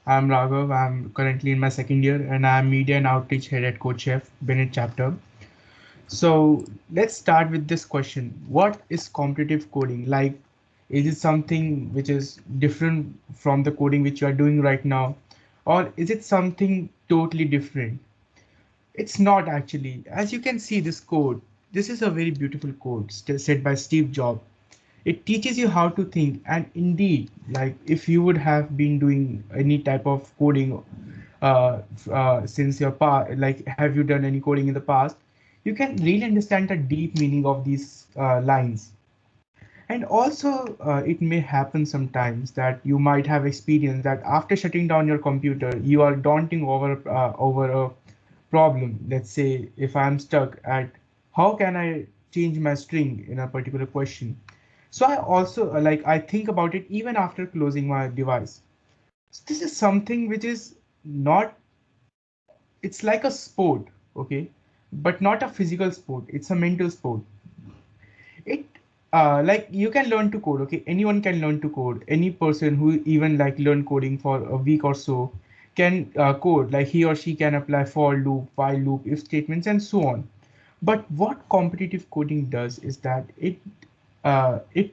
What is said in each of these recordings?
I'm Raghav. I'm currently in my second year and I'm media and outreach head at CoachF Bennett chapter. So let's start with this question. What is competitive coding? Like, is it something which is different from the coding which you are doing right now? Or is it something totally different? It's not actually. As you can see this code, this is a very beautiful code said by Steve Jobs. It teaches you how to think, and indeed, like if you would have been doing any type of coding since your past, like have you done any coding in the past, you can really understand the deep meaning of these lines. And also, it may happen sometimes that you might have experienced that after shutting down your computer, you are daunting over a problem. Let's say if I'm stuck at how can I change my string in a particular question. So I also like I think about it even after closing my device. So this is something which is not, it's like a sport, okay, but not a physical sport. It's a mental sport. It like you can learn to code, okay, anyone can learn to code. Any person who even like learn coding for a week or so can code, like he or she can apply for loop, while loop, if statements, and so on. But what competitive coding does is that it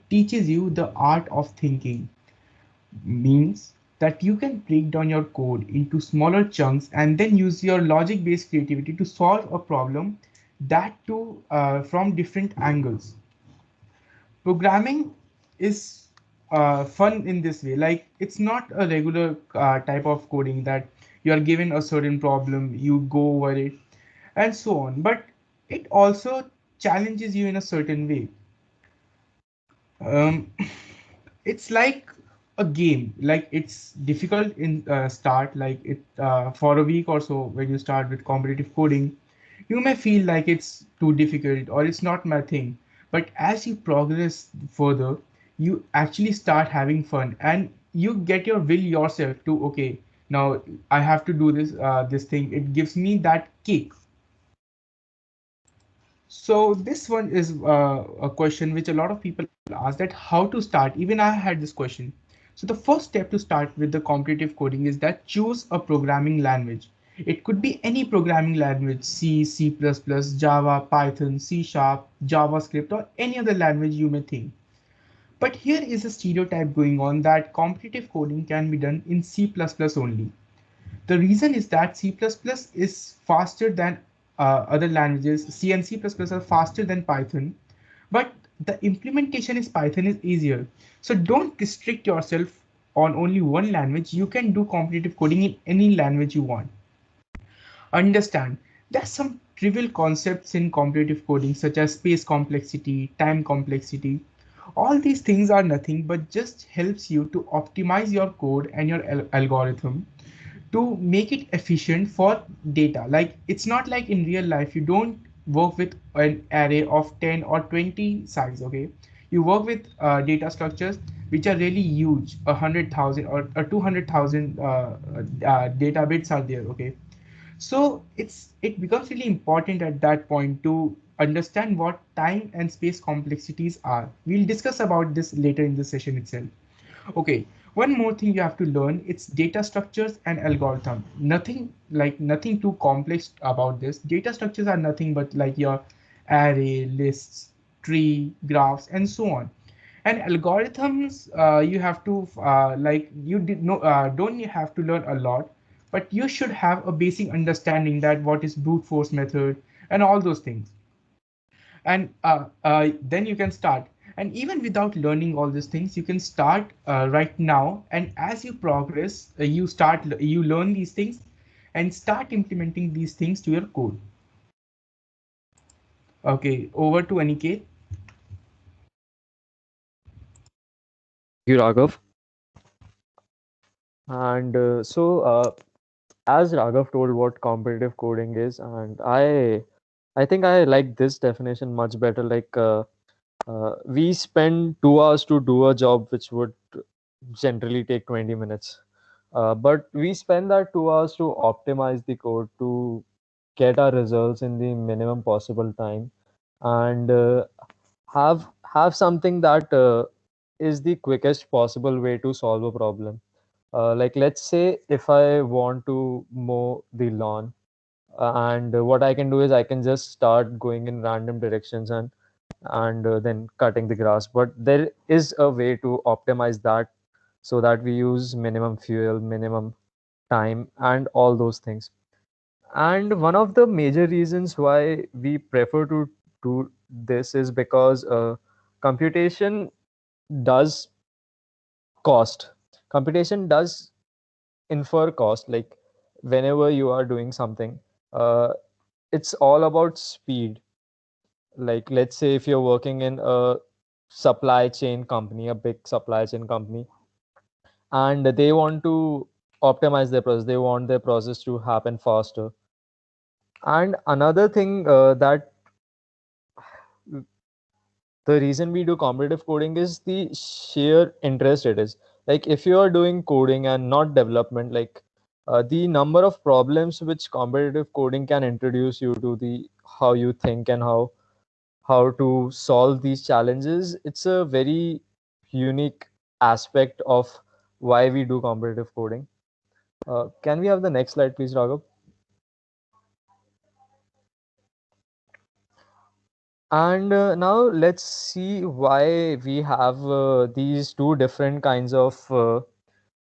teaches you the art of thinking. Means that you can break down your code into smaller chunks and then use your logic based creativity to solve a problem, that too from different angles. Programming is fun in this way. Like it's not a regular type of coding that you are given a certain problem, you go over it, and so on. But it also challenges you in a certain way. Um, it's like a game. Like it's difficult in start, like it for a week or so when you start with competitive coding, you may feel like it's too difficult or it's not my thing. But as you progress further, you actually start having fun and you get your will yourself to, okay, now I have to do this thing. It gives me that kick. So this one is a question which a lot of people ask, that how to start. Even I had this question. So the first step to start with the competitive coding is that choose a programming language. It could be any programming language, C, C++, Java, Python, C Sharp, JavaScript, or any other language you may think. But here is a stereotype going on that competitive coding can be done in C++ only. The reason is that C++ is faster than other languages. C and C++ are faster than Python, but the implementation is Python is easier. So don't restrict yourself on only one language. You can do competitive coding in any language you want. Understand, there's some trivial concepts in competitive coding such as space complexity, time complexity. All these things are nothing but just helps you to optimize your code and your algorithm to make it efficient for data. Like it's not like in real life, you don't work with an array of 10 or 20 size, okay? You work with data structures which are really huge, 100,000 or 200,000 data bits are there, okay? So it becomes really important at that point to understand what time and space complexities are. We'll discuss about this later in the session itself. Okay, one more thing you have to learn, it's data structures and algorithm. Nothing too complex about this. Data structures are nothing but like your array, lists, tree, graphs, and so on. And algorithms, you have to like you did no don't you have to learn a lot, but you should have a basic understanding that what is brute force method and all those things. And then you can start. And even without learning all these things, you can start right now. And as you progress, you learn these things and start implementing these things to your code. Okay, over to Aniket. Thank you, Raghav. And as Raghav told what competitive coding is, and I think I like this definition much better. We spend 2 hours to do a job which would generally take 20 minutes. But we spend that 2 hours to optimize the code to get our results in the minimum possible time and have something that is the quickest possible way to solve a problem. Like let's say if I want to mow the lawn, and what I can do is I can just start going in random directions and then cutting the grass. But there is a way to optimize that so that we use minimum fuel, minimum time, and all those things. And one of the major reasons why we prefer to do this is because computation does cost. Computation does infer cost. Like whenever you are doing something, uh, it's all about speed. Like let's say if you're working in a supply chain company, a big supply chain company, and they want to optimize their process, they want their process to happen faster. And another thing that the reason we do competitive coding is the sheer interest it is. Like if you are doing coding and not development, like the number of problems which competitive coding can introduce you to, the how you think and how to solve these challenges, it's a very unique aspect of why we do competitive coding. Can we have the next slide, please, Raghav? And now let's see why we have these two different kinds of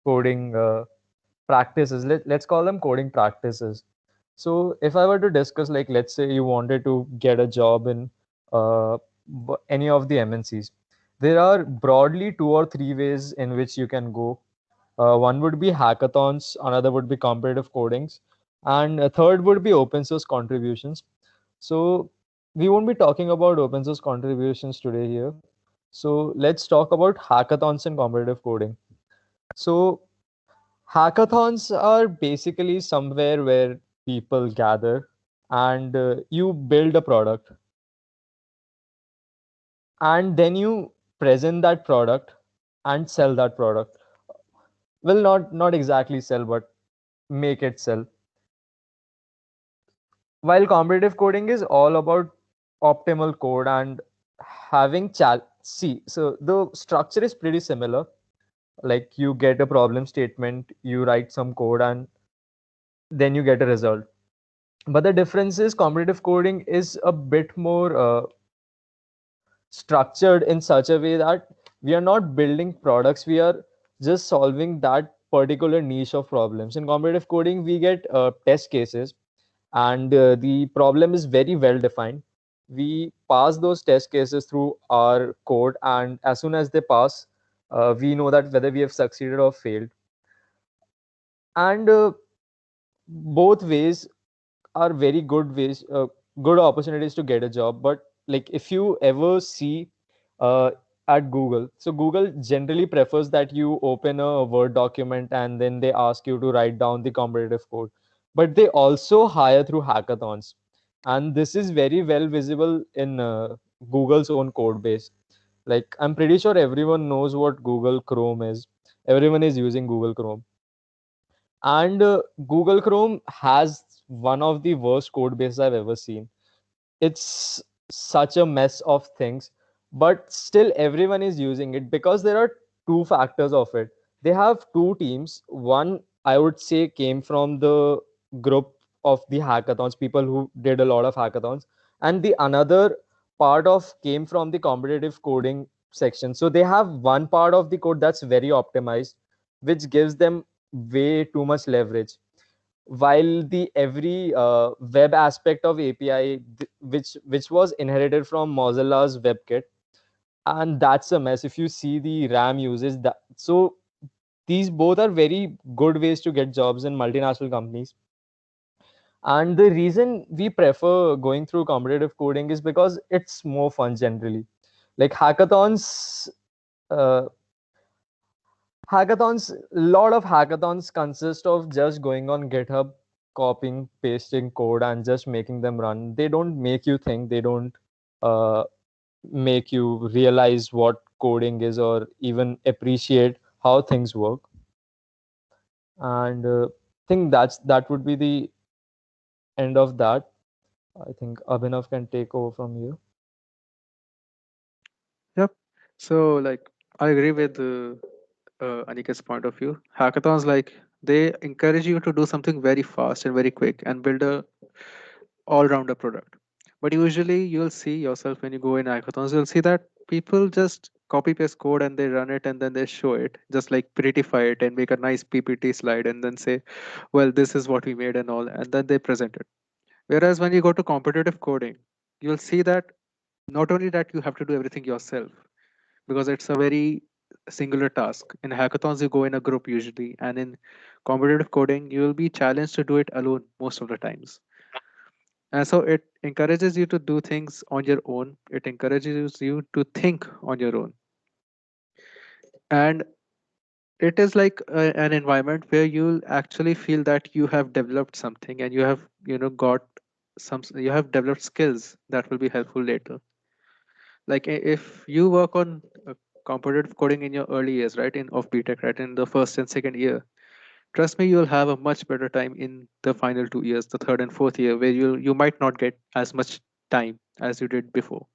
coding practices. Let's call them coding practices. So if I were to discuss, like, let's say you wanted to get a job in uh, any of the MNCs, there are broadly two or three ways in which you can go. One would be hackathons, another would be competitive codings, and a third would be open source contributions. So we won't be talking about open source contributions today here. So let's talk about hackathons and competitive coding. So hackathons are basically somewhere where people gather and you build a product, and then you present that product and sell that product. Well, not exactly sell, but make it sell. While competitive coding is all about optimal code and having see, so the structure is pretty similar. Like you get a problem statement, you write some code, and then you get a result. But the difference is competitive coding is a bit more structured in such a way that we are not building products, we are just solving that particular niche of problems. In competitive coding we get test cases, and the problem is very well defined. We pass those test cases through our code, and as soon as they pass, we know that whether we have succeeded or failed. And both ways are very good ways, good opportunities to get a job. But like if you ever see uh, at Google, so Google generally prefers that you open a Word document and then they ask you to write down the competitive code. But they also hire through hackathons, and this is very well visible in Google's own code base. Like I'm pretty sure everyone knows what Google Chrome is. Everyone is using Google Chrome, and Google Chrome has one of the worst code bases I've ever seen. It's such a mess of things, but still everyone is using it because there are two factors of it. They have two teams. One, I would say, came from the group of the hackathons, people who did a lot of hackathons, and the another part of came from the competitive coding section. So they have one part of the code that's very optimized, which gives them way too much leverage, while the every web aspect of API, which was inherited from Mozilla's WebKit, and that's a mess. If you see the RAM usage, that so these both are very good ways to get jobs in multinational companies. And the reason we prefer going through competitive coding is because it's more fun generally. Like uh, hackathons, a lot of hackathons consist of just going on GitHub, copying, pasting code, and just making them run. They don't make you think, they don't uh, make you realize what coding is or even appreciate how things work. And think that would be the end of that. I think Abhinav can take over from here. Yep. So, like, I agree with Aniket's point of view, hackathons, like, they encourage you to do something very fast and very quick and build a all-rounder product. But usually you'll see yourself when you go in hackathons, you'll see that people just copy paste code and they run it and then they show it, just like prettify it and make a nice PPT slide and then say, well, this is what we made and all, and then they present it. Whereas when you go to competitive coding, you'll see that not only that you have to do everything yourself, because it's a very singular task. In hackathons, you go in a group usually, and in competitive coding, you will be challenged to do it alone most of the times. And so it encourages you to do things on your own. It encourages you to think on your own. And it is like an environment where you'll actually feel that you have developed something and you have, got you have developed skills that will be helpful later. Like if you work on competitive coding in your early years, right, in of BTech, right, in the first and second year, trust me, you'll have a much better time in the final 2 years, the third and fourth year, where you might not get as much time as you did before.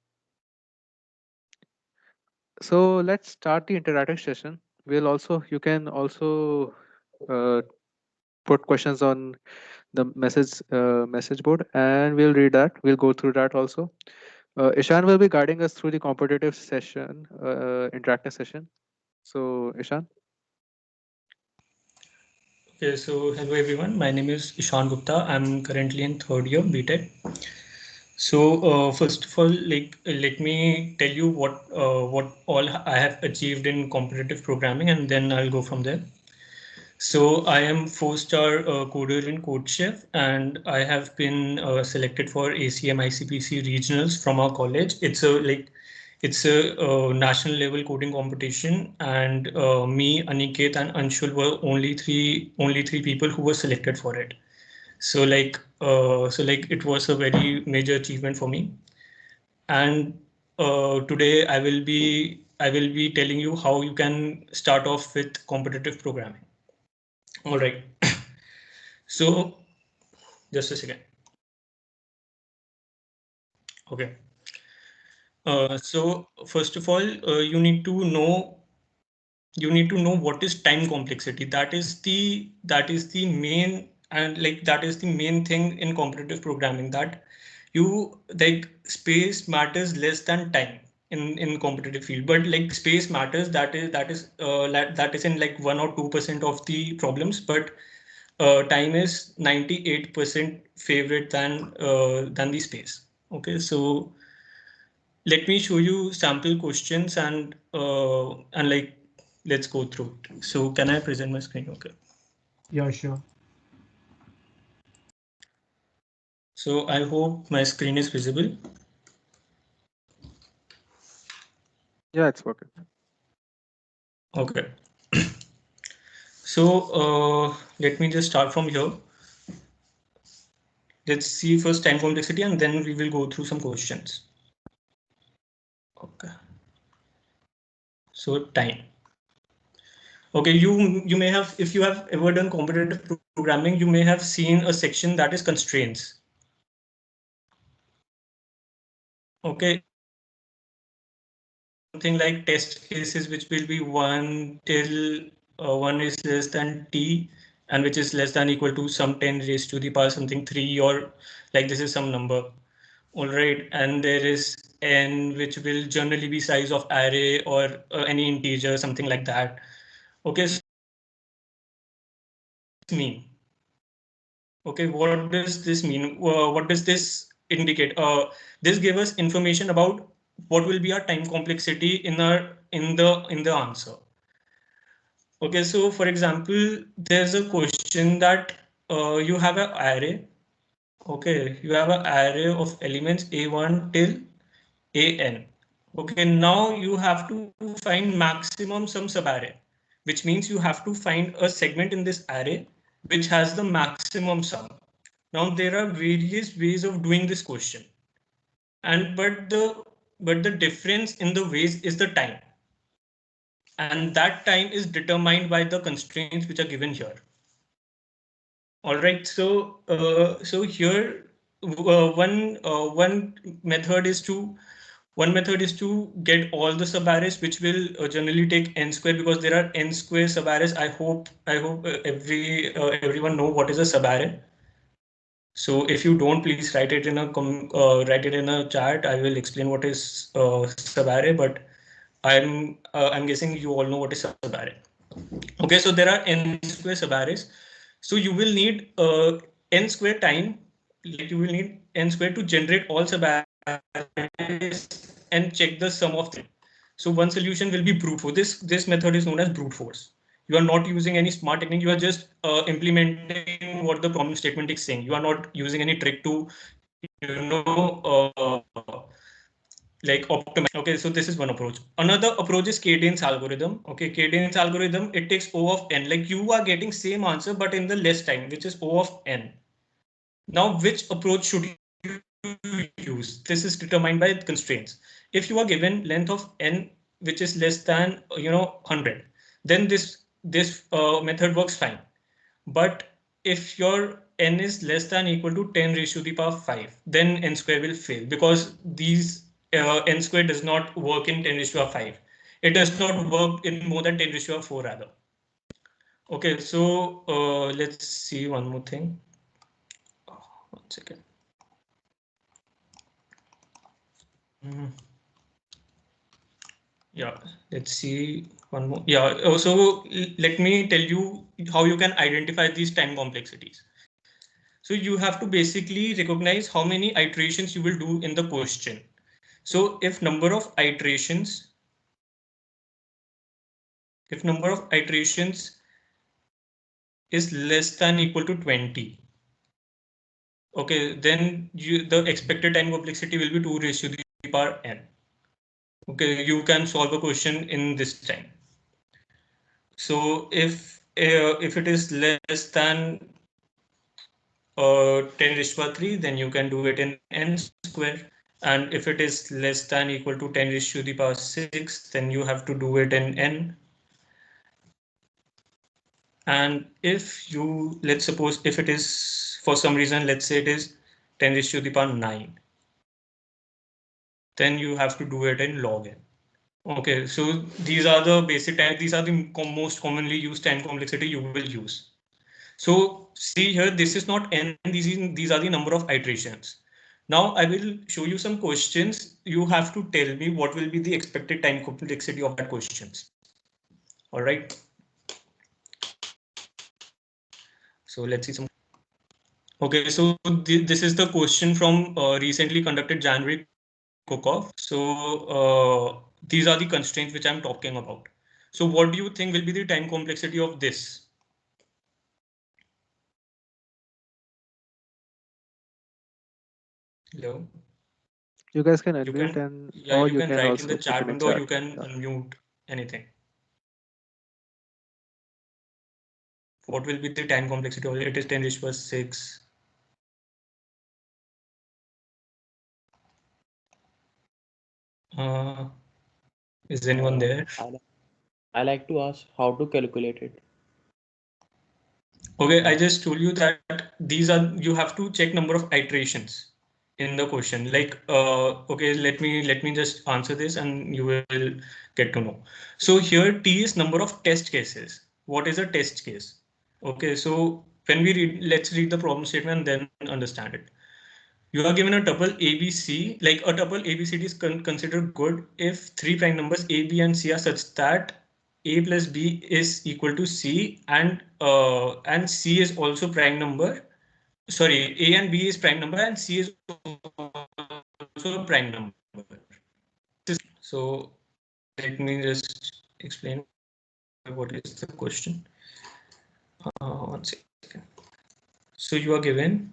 So let's start the interactive session. You can also uh, put questions on the message board, and we'll read that. We'll go through that also. Ishan will be guiding us through the competitive session, interactive session. So Ishan. Okay, so hello everyone. My name is Ishan Gupta. I'm currently in third year BTech. So first of all, let me tell you what all I have achieved in competitive programming, and then I'll go from there. So I am four-star coder in CodeChef, and I have been selected for ACM ICPC regionals from our college. It's a national level coding competition, and me, Aniket, and Anshul were only three people who were selected for it. So it was a very major achievement for me. And today I will be telling you how you can start off with competitive programming. All right. So just a second. Okay. So first of all, you need to know what is time complexity. That is the main, and like that is the main thing in competitive programming, that you like space matters less than time in competitive field. But like space matters, that is in like 1 or 2% of the problems, but time is 98% favorite than the space. Okay, so let me show you sample questions, and like let's go through it. So can I present my screen? Okay. Yeah, sure. So I hope my screen is visible. Yeah, it's working. Okay. So let me just start from here. Let's see first time complexity, and then we will go through some questions. Okay. So time. Okay, you may have, if you have ever done competitive programming, you may have seen a section that is constraints. Okay, something like test cases, which will be 1 till 1 is less than t, and which is less than equal to some 10 raised to the power something 3, or like this is some number. All right, and there is n, which will generally be size of array or any integer, something like that. Okay, so mean. Okay, what does this mean? What does this indicate? This gives us information about what will be our time complexity in the answer. Okay, so for example, there's a question that you have an array. Okay, you have an array of elements a1 till an. Okay, now you have to find maximum some subarray, which means you have to find a segment in this array which has the maximum sum. Now there are various ways of doing this question, and but the difference in the ways is the time, and that time is determined by the constraints which are given here. All right, so here one method is to One method is to get all the subarrays, which will generally take n square, because there are n square subarrays. I hope everyone know what is a subarray. So if you don't, please write it in a chat. I will explain what is subarray, but I'm guessing you all know what is subarray. Okay, so there are n square subarrays. So you will need n square time, like you will need n square to generate all subarrays and check the sum of them. So one solution will be brute force. This method is known as brute force. You are not using any smart technique. You are just implementing what the problem statement is saying. You are not using any trick to, like optimize. Okay, so this is one approach. Another approach is cadence algorithm. Okay, cadence algorithm, it takes O of n. Like you are getting same answer, but in the less time, which is O of n. Now, which approach should you use? This is determined by constraints. If you are given length of n, which is less than 100, then this method works fine. But if your n is less than equal to 10 raised to the power 5, then n square will fail, because these n square does not work in 10 raised to the power 5. It does not work in more than 10 raised to the power 4 rather. Okay, so let's see one more thing. One second. Yeah, let's see one more. Yeah, also let me tell you how you can identify these time complexities. So you have to basically recognize how many iterations you will do in the question. So if number of iterations is less than equal to 20, okay, then the expected time complexity will be 2 raised to the power n. Okay, you can solve a question in this time. So if it is less than 10 raised to the power 3, then you can do it in n square. And if it is less than equal to 10 raised to the power 6, then you have to do it in n. And if you, let's suppose if it is, for some reason, let's say it is 10 raised to the power 9, then you have to do it in log n. Okay, so these are the basic time, these are the most commonly used time complexity you will use. So see here, this is not n, these are the number of iterations. Now I will show you some questions. You have to tell me what will be the expected time complexity of that questions. All right. So let's see some. Okay, so this is the question from recently conducted January cook-off. So these are the constraints which I'm talking about. So what do you think will be the time complexity of this? Hello. You guys can You unmute, can, and yeah, or you you can can write in the also put chat in a window, or chat. you can Yeah. unmute anything. What will be the time complexity of it? It is 10 raised to the power 6. Is anyone there? I like to ask how to calculate it. Okay, I just told you that these are, you have to check number of iterations in the question. Like, okay, let me just answer this and you will get to know. So here T is number of test cases. What is a test case? Okay, so when we read, let's read the problem statement and then understand it. You are given a tuple ABC, like a tuple ABCD is considered good if three prime numbers A, B, and C are such that A plus B is equal to C, and C is also prime number. Sorry, A and B is prime number and C is also a prime number. So let me just explain what is the question. One second. So you are given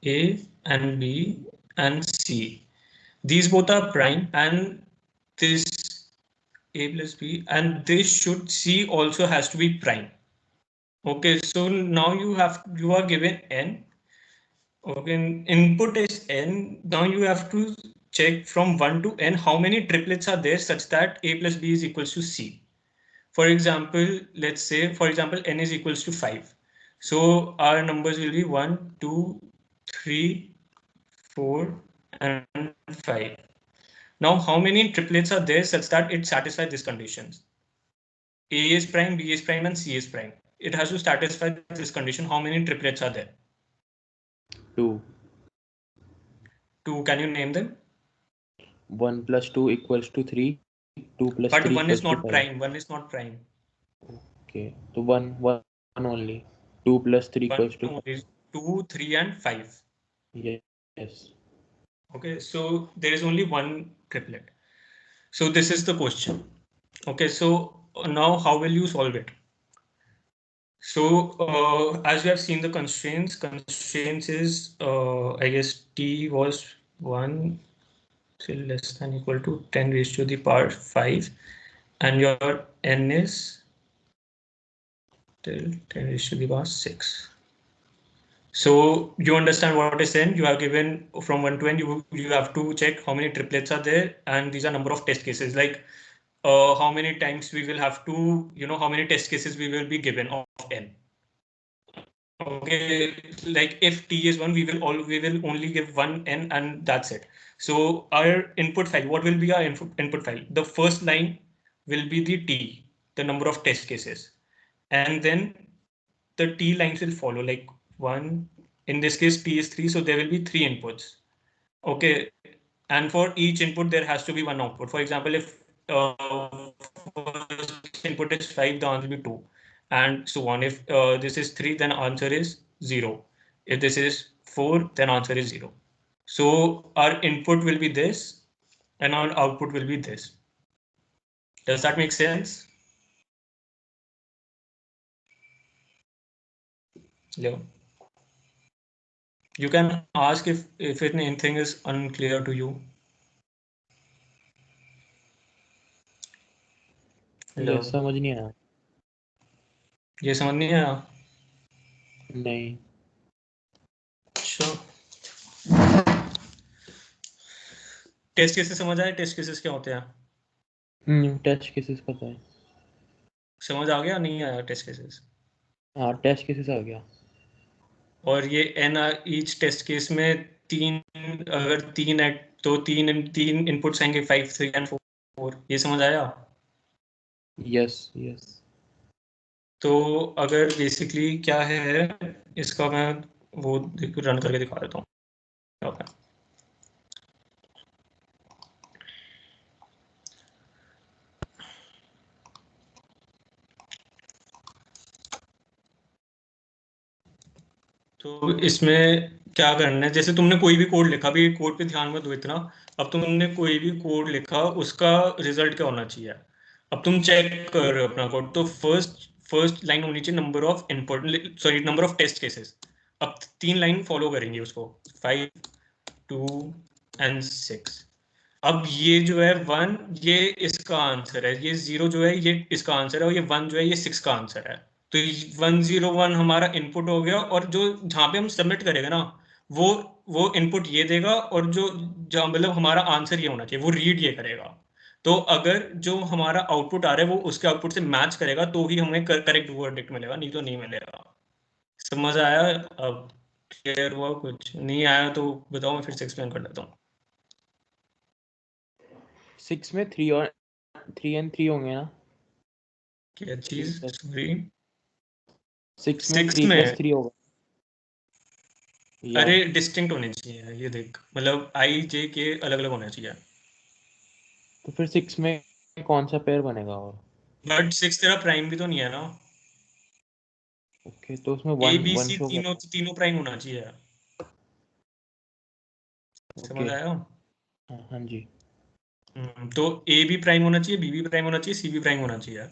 A and B and C. These both are prime, and this A plus B, and this should C also has to be prime. Okay, so now you are given n. Okay, input is n. Now you have to check from 1 to n how many triplets are there such that A plus B is equals to C. For example, let's say, for example, n is equals to 5. So our numbers will be 1, 2, 3, 4, and 5. Now, how many triplets are there such that it satisfies these conditions? A is prime, B is prime, and C is prime. It has to satisfy this condition. How many triplets are there? 2. 2. Can you name them? 1 plus 2 equals to 3. 2 plus But 3 one is equals to not 5. prime. One is not prime. Okay. So 1 only. 2 plus 3 One equals to 5. is 2, 3, and 5. Yes. Okay, so there is only one triplet. So this is the question. Okay, so now how will you solve it? So as we have seen the constraints is I guess t was 1 till less than equal to 10 raised to the power 5, and your n is till 10 raised to the power 6. So you understand what is n? You are given from 1 to n. You have to check how many triplets are there, and these are number of test cases. Like how many times we will have to, how many test cases we will be given of n. Okay, like if t is 1, we will only give one n, and that's it. So our input file, what will be our input file? The first line will be the t, the number of test cases, and then the t lines will follow, like 1. In this case, t is 3, so there will be 3 inputs. Okay, and for each input there has to be one output. For example, if first input is 5, the answer will be 2, and so on. If this is 3, then answer is 0. If this is 4, then answer is 0. So our input will be this, and our output will be this. Does that make sense? Yeah. You can ask if anything is unclear to you. ये समझ नहीं आया. ये समझ नहीं आया? नहीं. अच्छा, टेस्ट केसेस समझ आए? टेस्ट केसेस क्या होते हैं? टेस्ट केसेस पता है. समझ आ गया? नहीं आया टेस्ट केसेस? हाँ, टेस्ट केसेस आ गया. और ये एन ईच टेस्ट केस में अगर तीन है तो तीन इनपुट्स आएंगे, 5, 3 एंड 4. ये समझ आया? यस. तो अगर बेसिकली क्या है इसका, मैं वो रन करके दिखा देता हूँ. ओके, तो इसमें क्या करना है, जैसे तुमने कोई भी कोड लिखा, अभी कोड पे ध्यान मत दो इतना. अब तुमने कोई भी कोड लिखा, उसका रिजल्ट क्या होना चाहिए? अब तुम चेक कर रहे हो अपना कोड, तो फर्स्ट लाइन होनी चाहिए number of input, sorry number of test cases. अब 3 लाइन फॉलो करेंगे उसको, 5, 2 एंड 6. अब ये जो है 1, ये इसका आंसर है. ये 0 जो है ये इसका आंसर है, और ये 1 जो है ये 6 का आंसर है. तो 101 हमारा इनपुट हो गया, और जो जहाँ पे हम सबमिट करेंगे ना, वो इनपुट ये देगा, और जो मतलब हमारा आंसर ये होना चाहिए, वो रीड ये करेगा. तो अगर जो हमारा आउटपुट आ रहा है वो उसके आउटपुट से मैच करेगा तो ही हमें करेक्ट वर्डिक्ट मिलेगा, नहीं तो नहीं मिलेगा. समझ आया? अब क्लियर हुआ? कुछ नहीं आया तो बताओ, मैं फिर से एक्सप्लेन कर देता हूँ. 6 में 3 and 3 होंगे ना? क्या चीज? सॉरी, 6 में 6 3 में plus 3 होगा. अरे डिस्टिंक्ट होने चाहिए, ये देख, मतलब आई जे के अलग अलग होने चाहिए. तो फिर 6 में कौन सा पेयर बनेगा? और बट 6 तेरा प्राइम भी तो नहीं है ना. ओके, तो उसमें ए 1 बी 1 सी शो तीनों प्राइम होना चाहिए. समझ आया? हाँ जी. तो ए भी प्राइम होना चाहिए, बी भी प्राइम होना चाहिए, सी भी प्राइम होना चाहिए,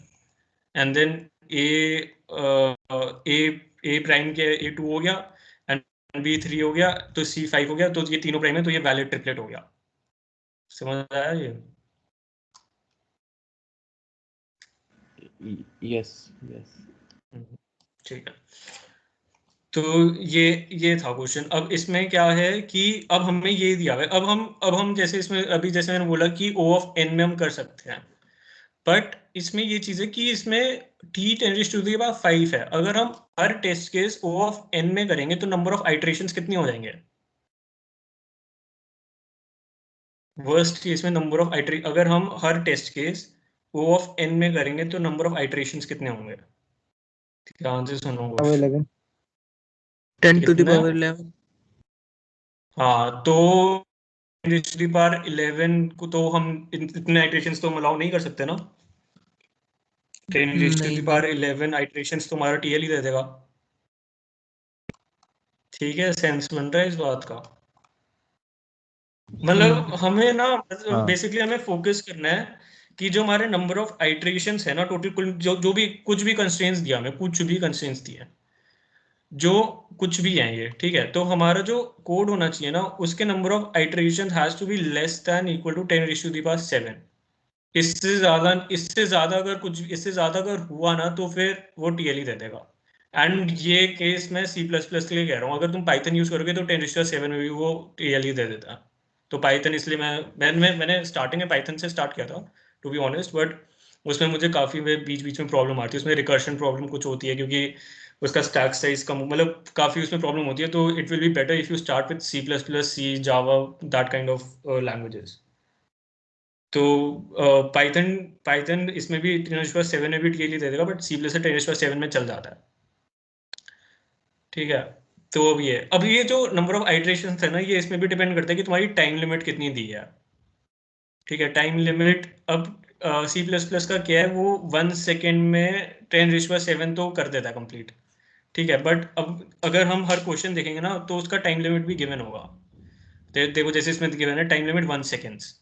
एंड देन ए प्राइम के A2 हो गया, एंड B3 हो गया, तो C5 हो गया. तो ये तीनों प्राइम है, तो ये वैलिड ट्रिपलेट हो गया. समझ आया ये? यस. ठीक है. तो ये था क्वेश्चन. अब इसमें क्या है कि अब हमें ये दिया हुआ है. अब हम जैसे इसमें अभी जैसे मैंने बोला कि O ऑफ n में हम कर सकते हैं, बट इसमें ये चीज है कि इसमें t tends to the power 5 है. अगर हम हर test case O of n में करेंगे तो नंबर ऑफ आइटरेशंस कितनी हो जाएंगे? वर्स्ट केस में नंबर ऑफ आइटरेशन, अगर हम हर test case O of n में करेंगे तो नंबर ऑफ आइटरेशंस कितने होंगे? ध्यान से सुनो क्वेश्चन। 11 10 to the कितना? power 11 हाँ, तो 10⁻11 को तो हम इतने आइटरेशंस तो अलाउ नहीं कर सकते ना। 10⁻11 आइटरेशंस तो हमारा TL ही दे देगा। ठीक है, सेंस बन रहा है इस बात का? मतलब हमें ना हाँ। बेसिकली हमें फोकस करना है कि जो हमारे नंबर ऑफ आइटरेशंस है ना टोटल, कुल जो भी कुछ भी कंस्ट्रेंट्स दिया, हमें कुछ भी कंस्ट्रेंट्स दिए, जो कुछ भी है ये, ठीक है, तो हमारा जो कोड होना चाहिए ना, उसके number of iteration has to be less than equal to 10⁻7। इससे ज्यादा अगर कुछ, इससे ज्यादा अगर हुआ ना तो फिर वो TL ही दे देगा। एंड ये केस मैं C++ के लिए कह रहा हूँ, अगर तुम पाइथन यूज करोगे तो 10⁻7 में भी वो TL ही दे देता है। तो पाइथन इसलिए मैंने स्टार्टिंग में पाइथन से स्टार्ट किया था टू बी ऑनेस्ट, बट उसमें मुझे काफी बीच बीच में प्रॉब्लम आती है, उसमें रिकर्शन प्रॉब्लम कुछ होती है क्योंकि उसका स्टैक साइज कम, मतलब काफी उसमें प्रॉब्लम होती है। तो it will be better if you start with C++, C, Java, that kind of languages. तो पाइथन पाइथन इसमें भी 10⁻7 में भी TL दे देगा, बट C++ 10⁻7 में चल जाता है। ठीक है, तो अब ये जो नंबर ऑफ आइटरेशन है ना, ये इसमें भी डिपेंड करता है कि तुम्हारी टाइम लिमिट कितनी दी है। ठीक है, टाइम लिमिट अब C++ का क्या है, वो 1 सेकेंड में 10⁻7 तो कर देता है कंप्लीट। ठीक है, बट अब अगर हम हर क्वेश्चन देखेंगे ना तो उसका टाइम लिमिट भी गिवन होगा। देखो जैसे इसमें गिवन है टाइम लिमिट 1 सेकेंड्स।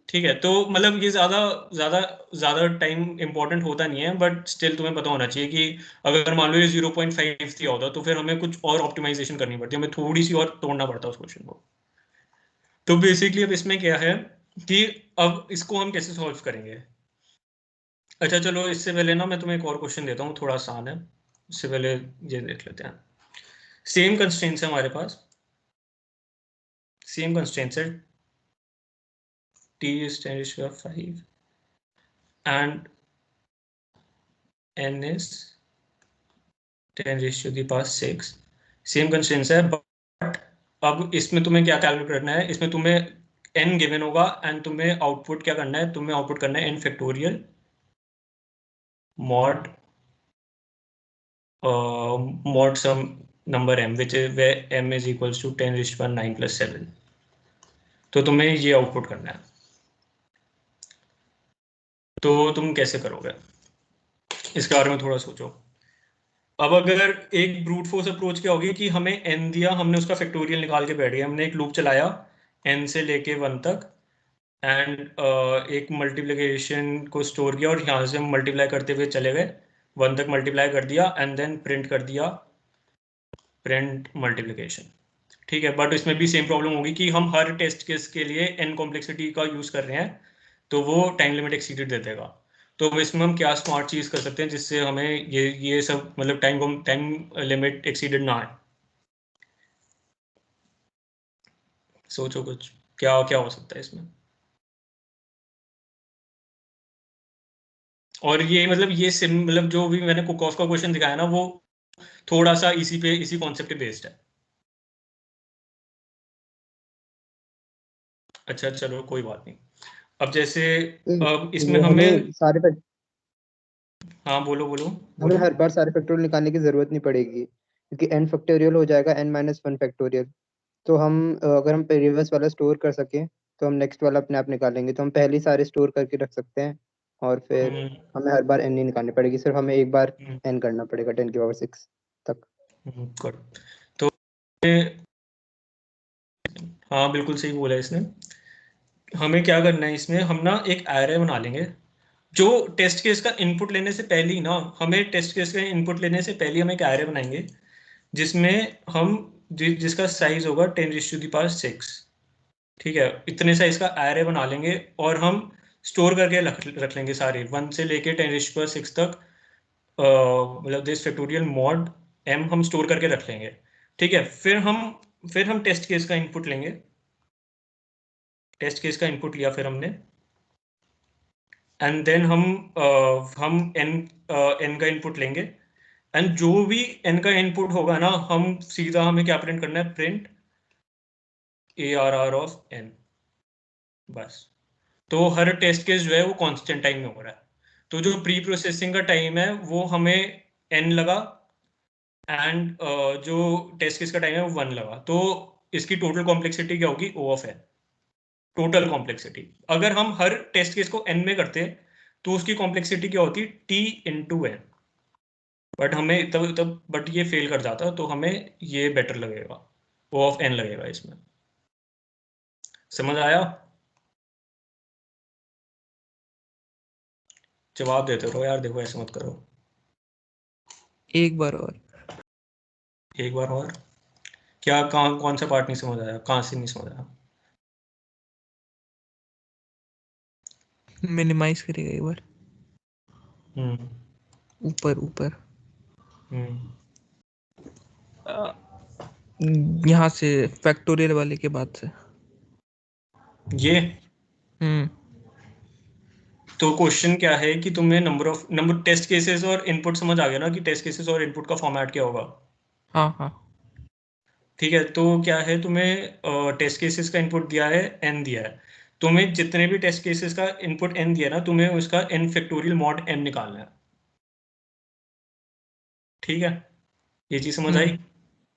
ठीक है, तो मतलब ये ज्यादा ज्यादा ज्यादा टाइम इंपॉर्टेंट होता नहीं है, बट स्टिल तुम्हें पता होना चाहिए कि अगर मान लो ये 0.5 दिया होता तो फिर हमें कुछ और ऑप्टिमाइजेशन करनी पड़ती है, हमें थोड़ी सी और तोड़ना पड़ता है उस क्वेश्चन को। तो बेसिकली अब इसमें क्या है कि अब इसको हम कैसे सॉल्व करेंगे। अच्छा चलो, इससे पहले ना मैं तुम्हें एक और क्वेश्चन देता हूँ, थोड़ा आसान है, इससे पहले ये देख लेते हैं। सेम कंस्ट्रेंट्स है हमारे पास, सेम कंस्ट्रेंट्स है, T is 10⁻5 and N is 10⁻6। Same constraints है, बट अब इसमें तुम्हें क्या कैलकुलेट करना है, इसमें तुम्हें n गिवन होगा एंड तुम्हें आउटपुट क्या करना है, तुम्हें आउटपुट करना है n factorial mod mod some number m which is where m is equals to 10⁻9 + 7। तो तुम्हें ये आउटपुट करना है, तो तुम कैसे करोगे इसके बारे में थोड़ा सोचो। अब अगर एक ब्रूट फोर्स अप्रोच क्या होगी कि हमें n दिया, हमने उसका फैक्टोरियल निकाल के बैठ गए, हमने एक लूप चलाया n से लेके 1 तक एंड एक मल्टीप्लिकेशन को स्टोर किया और यहाँ से हम मल्टीप्लाई करते हुए चले गए 1 तक, मल्टीप्लाई कर दिया एंड देन प्रिंट कर दिया, प्रिंट मल्टीप्लिकेशन। ठीक है, बट इसमें भी सेम प्रॉब्लम होगी कि हम हर टेस्ट केस के लिए n कॉम्प्लेक्सिटी का यूज कर रहे हैं, तो वो टाइम लिमिट एक्सीडेड दे देगा। तो इसमें हम क्या स्मार्ट चीज कर सकते हैं जिससे हमें ये सब मतलब टाइम लिमिट एक्सीडेड ना आए। सोचो कुछ, क्या क्या हो सकता है इसमें। और ये मतलब ये मतलब जो भी मैंने कुक ऑफ का क्वेश्चन दिखाया ना, वो थोड़ा सा इसी कॉन्सेप्ट पे बेस्ड है। अच्छा चलो कोई बात नहीं। अब जैसे अब इसमें वो हमें, हमें सारे हाँ बोलो बोलो हमें बोलो। हर बार सारे फैक्टोरियल निकालने की जरूरत नहीं पड़ेगी, क्योंकि n फैक्टोरियल हो जाएगा n-1 फैक्टोरियल। तो हम अगर हम रिवर्स वाला स्टोर कर सकें तो हम नेक्स्ट वाला अपने आप निकालेंगे। तो हम पहले ही सारे स्टोर करके रख सकते हैं और फिर हम्म, हमें हर बार n नहीं निकालनी पड़ेगी, सिर्फ हमें एक बार हम्म, n करना पड़ेगा 10⁻6 तक। गुड। तो हाँ बिल्कुल सही बोला इसने। हमें क्या करना है इसमें, हम ना एक एरे बना लेंगे जो टेस्ट केस का इनपुट लेने से पहले ही ना, हमें टेस्ट केस का इनपुट लेने से पहले हम एक एरे बनाएंगे जिसमें हम जिसका साइज होगा 10⁻6। ठीक है, इतने साइज का एरे बना लेंगे और हम स्टोर करके रख लेंगे सारे 1 से लेके 10⁻6 तक, मतलब दिस फैक्टोरियल मॉड m हम स्टोर करके रख लेंगे। ठीक है, फिर हम टेस्ट केस का इनपुट लेंगे, टेस्ट केस का इनपुट लिया फिर हमने, एंड देन हम n का इनपुट लेंगे एंड जो भी n का इनपुट होगा ना, हम सीधा हमें क्या प्रिंट करना है, प्रिंट ARR ऑफ n। बस। तो हर टेस्ट केस जो है वो कांस्टेंट टाइम में हो रहा है। तो जो प्री प्रोसेसिंग का टाइम है वो हमें n लगा, एंड जो टेस्ट केस का टाइम है वो 1 लगा। तो इसकी टोटल कॉम्प्लेक्सिटी क्या होगी? O of n, total complexity. अगर हम हर टेस्ट केस को n में करते तो उसकी कॉम्प्लेक्सिटी क्या होती? t into n। बट हमें तब बट ये फेल कर जाता, तो हमें ये बेटर लगेगा, O ऑफ n लगेगा इसमें। समझ आया? जवाब देते रहो यार, देखो ऐसे मत करो। एक बार और। एक बार और क्या? कौन सा पार्ट नहीं समझ आया? कहाँ से नहीं समझ आया? मिनिमाइज करेगा एक बार। हम्म ऊपर ऊपर हम्म यहाँ से फैक्टोरियल वाले के बाद से। ये हम्म तो क्वेश्चन क्या है कि तुम्हें नंबर टेस्ट केसेस और इनपुट समझ आ गया ना, कि टेस्ट केसेस और इनपुट का फॉर्मेट क्या होगा? हाँ हाँ ठीक है। तो क्या है, तुम्हें टेस्ट केसेस का इनपुट दिया है, n दिया है। तुम्हें जितने भी टेस्ट केसेस का इनपुट n दिया ना, तुम्हें उसका n फैक्टोरियल मॉड n निकालना है। ठीक है, ये चीज समझ आई?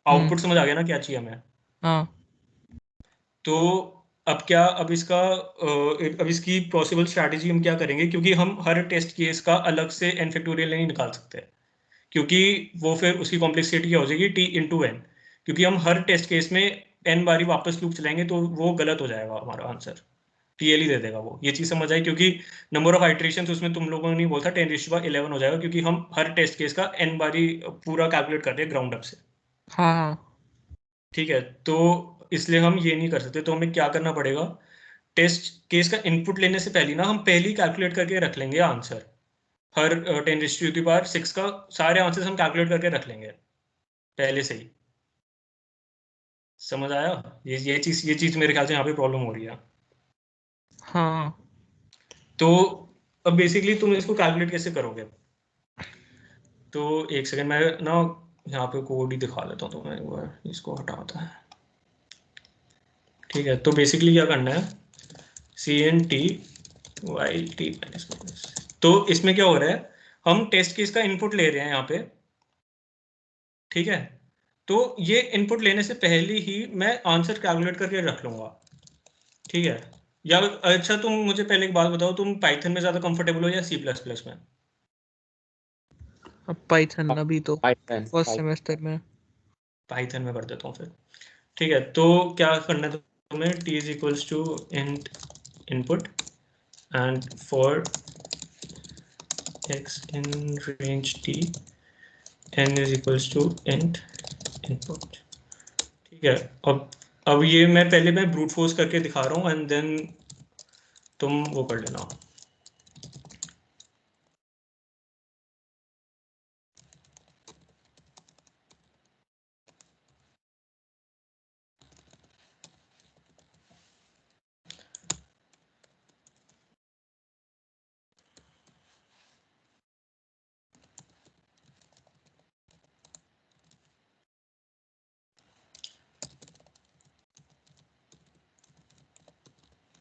आउटपुट समझ आ गया ना क्या चाहिए हमें? हाँ तो अब क्या, अब इसकी पॉसिबल स्ट्रैटेजी हम क्या करेंगे, क्योंकि हम हर टेस्ट केस का अलग से n फैक्टोरियल नहीं निकाल सकते, क्योंकि वो फिर उसकी कॉम्प्लेक्सिटी क्या हो जाएगी? t into n। क्योंकि हम हर टेस्ट केस में n बारी वापस लूप चलाएंगे तो वो गलत हो जाएगा, हमारा आंसर TL ही दे देगा वो। ये चीज समझ आई? क्योंकि नंबर ऑफ आइट्रेशन उसमें तुम लोगों ने नहीं बोलता 10⁻11 हो जाएगा, क्योंकि हम हर टेस्ट केस का n बारी पूरा कैलकुलेट कर रहे हैं ग्राउंड अप से। हाँ हाँ ठीक है, तो इसलिए हम ये नहीं कर सकते। तो हमें क्या करना पड़ेगा? टेस्ट केस का इनपुट लेने से पहले ना हम पहले ही कैलकुलेट करके रख लेंगे आंसर। हर 10⁻6 का सारे आंसर्स हम कैलकुलेट करके रख लेंगे पहले से ही। समझ आया? ये चीज मेरे ख्याल से यहाँ पे प्रॉब्लम हो रही है। हाँ तो अब बेसिकली तुम इसको कैलकुलेट कैसे करोगे? तो एक सेकंड, मैं ना यहाँ पे कोड ही दिखा देता हूँ तुम्हें, एक बार इसको हटाता है। ठीक है, तो बेसिकली क्या करना है? CNT/T-. तो इसमें क्या हो रहा है, हम टेस्ट केस का इनपुट ले रहे हैं यहाँ पे। ठीक है, तो ये इनपुट लेने से पहले ही मैं आंसर कैलकुलेट करके रख लूंगा। ठीक है, या अच्छा तुम मुझे पहले एक बात बताओ, तुम पाइथन में ज्यादा कंफर्टेबल हो या C++ में? अब पाइथन अभी तो Python. फर्स्ट सेमेस्टर में। पाइथन में कर देता हूँ फिर। ठीक है, तो क्या करना है तुम्हें? T is equals to int input and for x in range t n is equals to int input. ठीक है, अब ये मैं ब्रूट फोर्स करके दिखा रहा हूँ, एंड देन तुम वो कर लेना।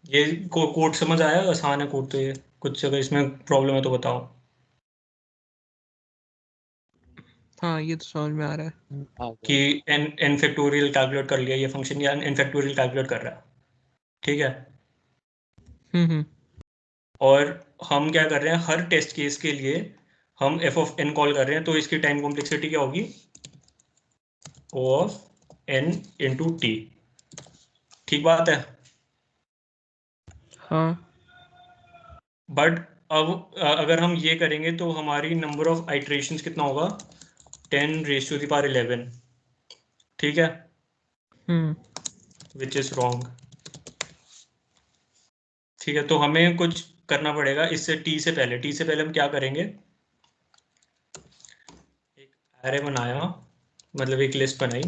ये कोड समझ आया? आसान है कोड तो। ये कुछ अगर इसमें प्रॉब्लम है तो बताओ। हाँ ये तो समझ में आ रहा है। कि n फैक्टोरियल कैलकुलेट कर लिया ये फंक्शन, या n फैक्टोरियल कैलकुलेट कर रहा है। ठीक है, हम्म और हम क्या कर रहे हैं, हर टेस्ट केस के लिए हम f ऑफ n कॉल कर रहे हैं, तो इसकी टाइम कॉम्प्लेक्सिटी क्या होगी? O of n into T. ठीक बात है? हाँ बट अब अगर हम ये करेंगे तो हमारी नंबर ऑफ आइट्रेशंस कितना होगा? 10⁻11। ठीक है, हम्म विच इज रॉन्ग। ठीक है, तो हमें कुछ करना पड़ेगा इससे। टी से पहले हम क्या करेंगे? एक एरे बनाया, मतलब एक लिस्ट बनाई।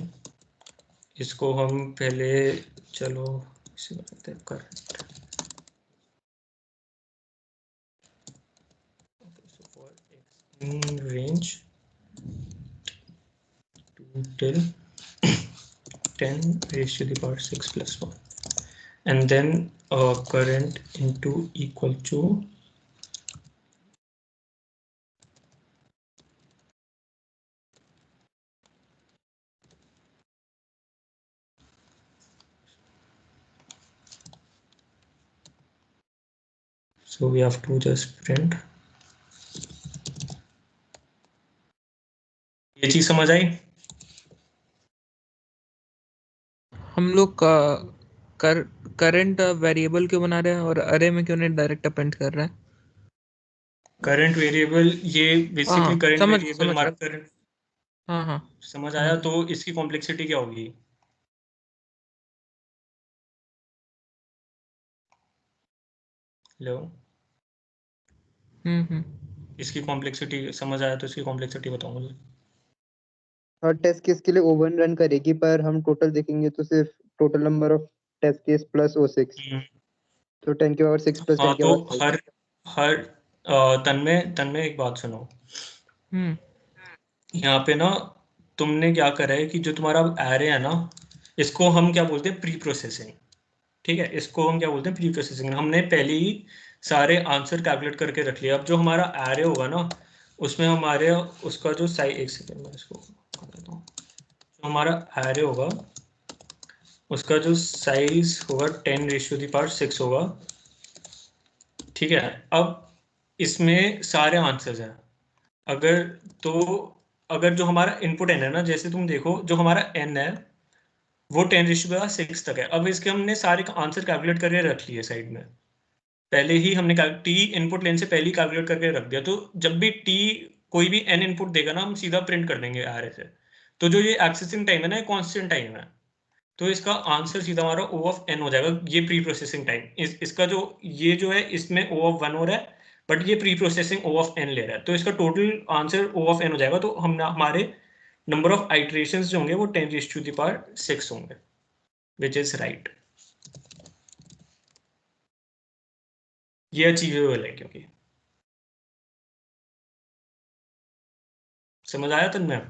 इसको हम पहले, चलो इसे बनाते हैं कर range 2 till 10⁻6 + 1। and then current into equal to so we have to just print ये चीज समझ आई हम लोग का करंट वेरिएबल क्यों बना रहे हैं और अरे में क्यों नहीं डायरेक्ट अपेंड कर रहे हैं? करंट वेरिएबल ये बेसिकली हाँ करंट समझ वेरिएबल समझ हमारा गया। करंट हाँ हाँ समझ आया तो इसकी कॉम्प्लेक्सिटी क्या होगी हेलो इसकी कॉम्प्लेक्सिटी समझ आया तो इसकी कॉम्प्लेक्सिटी बताओ मुझे हर टेस्ट केस के लिए O1 रन करेगी, पर हम टोटल देखेंगे तो सिर्फ total number of test case plus O6, तो 10 की पावर 6 प्लस 10 हाँ की तो पावर 5। हर तन्मय एक बात सुनो हम्म यहाँ पे ना तुमने क्या करा है कि जो तुम्हारा एरे है ना इसको हम क्या बोलते हैं प्री प्रोसेसिंग ठीक है इसको हम क्या बोलते हैं प्री प्रोसेसिंग हमने पहले ही सारे आंसर कैलकुलेट करके रख लिया अब जो हमारा एरे होगा ना उसमें हमारे उसका जो साइज एक सेकेंड में इसको कर देता हूँ जो हमारा एरे होगा उसका जो साइज होगा 10⁻⁶ होगा ठीक है अब इसमें सारे आंसर्स हैं अगर तो अगर जो हमारा इनपुट n है ना जैसे तुम देखो जो हमारा n है वो 10⁻⁶ तक है अब इसके हमने सारे आंसर कैलकुलेट करके रख लिए साइड में पहले ही हमने t इनपुट लेने से पहले ही कैलकुलेट करके रख दिया तो जब भी t कोई भी n इनपुट देगा ना हम सीधा प्रिंट कर देंगे एरे से तो जो ये एक्सेसिंग टाइम है ना ये कांस्टेंट टाइम है तो इसका आंसर सीधा हमारा O ऑफ n हो जाएगा ये प्री प्रोसेसिंग टाइम इसका जो ये जो है इसमें O ऑफ 1 हो रहा है बट ये pre processing O of n ले रहा है तो इसका total answer O of n हो जाएगा तो हम हमारे नंबर ऑफ आइटरेशंस जो होंगे वो 10⁻⁶ होंगे विच इज राइट ये अचीवेबल है क्योंकि समझ आया तन्मय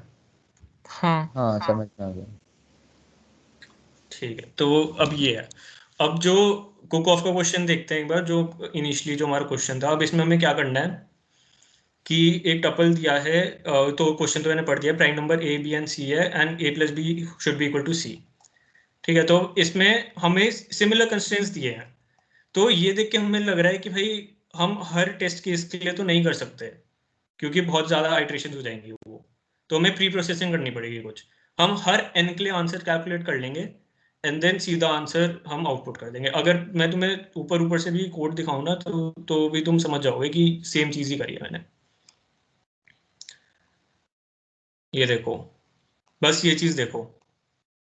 हाँ समझ में आ गया ठीक है तो अब ये है अब जो कुक ऑफ का क्वेश्चन देखते हैं एक बार जो इनिशियली जो हमारा क्वेश्चन था अब इसमें हमें क्या करना है कि एक टपल दिया है तो क्वेश्चन तो मैंने पढ़ दिया prime number a b and c है and a plus B should be equal to c ठीक है तो इसमें हमें सिमिलर कंस्ट्रेंट्स दिए हैं तो ये देख के हमें लग रहा है कि भाई हम हर टेस्ट केस के लिए तो नहीं कर सकते क्योंकि बहुत ज़्यादा आइट्रेशन हो जाएंगी वो तो हमें प्री प्रोसेसिंग करनी पड़ेगी कुछ हम हर n के लिए आंसर कैलकुलेट कर लेंगे एंड देन सीधा आंसर हम आउटपुट कर देंगे अगर मैं तुम्हें ऊपर ऊपर से भी कोड दिखाऊं ना तो भी तुम समझ जाओगे कि सेम चीज़ ही करी है मैंने ये देखो बस ये चीज़ देखो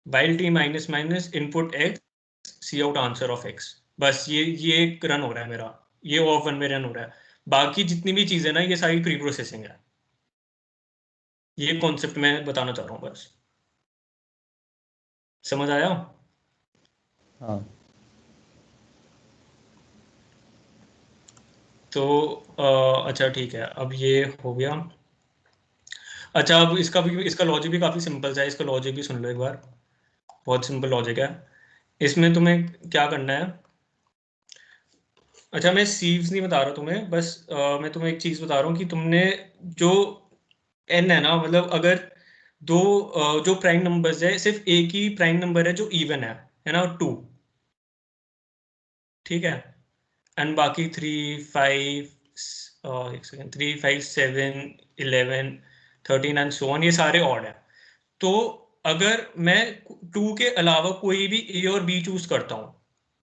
while t minus minus input x C out answer of x बस ये रन हो रहा है मेरा ये ऑफ 1 में रन हो रहा है बाकी जितनी भी चीज़ें ना ये सारी प्री प्रोसेसिंग है ये कॉन्सेप्ट मैं बताना चाह रहा हूँ बस समझ आया हाँ तो अच्छा ठीक है अब ये हो गया अच्छा अब इसका लॉजिक भी काफ़ी सिंपल है इसका लॉजिक भी सुन लो एक बार बहुत सिंपल लॉजिक है इसमें तुम्हें क्या करना है अच्छा मैं सीव्स नहीं बता रहा तुम्हें बस मैं तुम्हें एक चीज़ बता रहा हूँ कि तुमने जो n है ना मतलब अगर दो जो प्राइम नंबर्स है सिर्फ एक ही प्राइम नंबर है जो इवन है ना 2 ठीक है एंड बाकी 3 5 एक सेकेंड 3 5 7 11 13 एंड सो ऑन ये सारे ऑड है तो अगर मैं 2 के अलावा कोई भी a और b चूज करता हूँ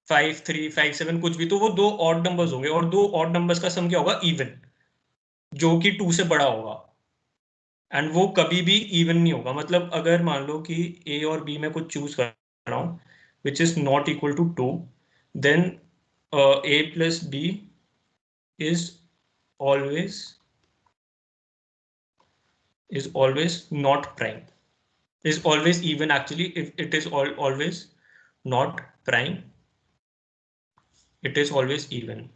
5 3 5 7 कुछ भी तो वो दो ऑड नंबर्स होंगे और दो ऑड नंबर्स का सम क्या होगा इवन जो कि 2 से बड़ा होगा एंड वो कभी भी इवन नहीं होगा मतलब अगर मान लो कि a और b में कुछ चूज कर रहा हूँ which is not equal to 2 then a plus b is always not prime is always even actually if it is always not prime it is always even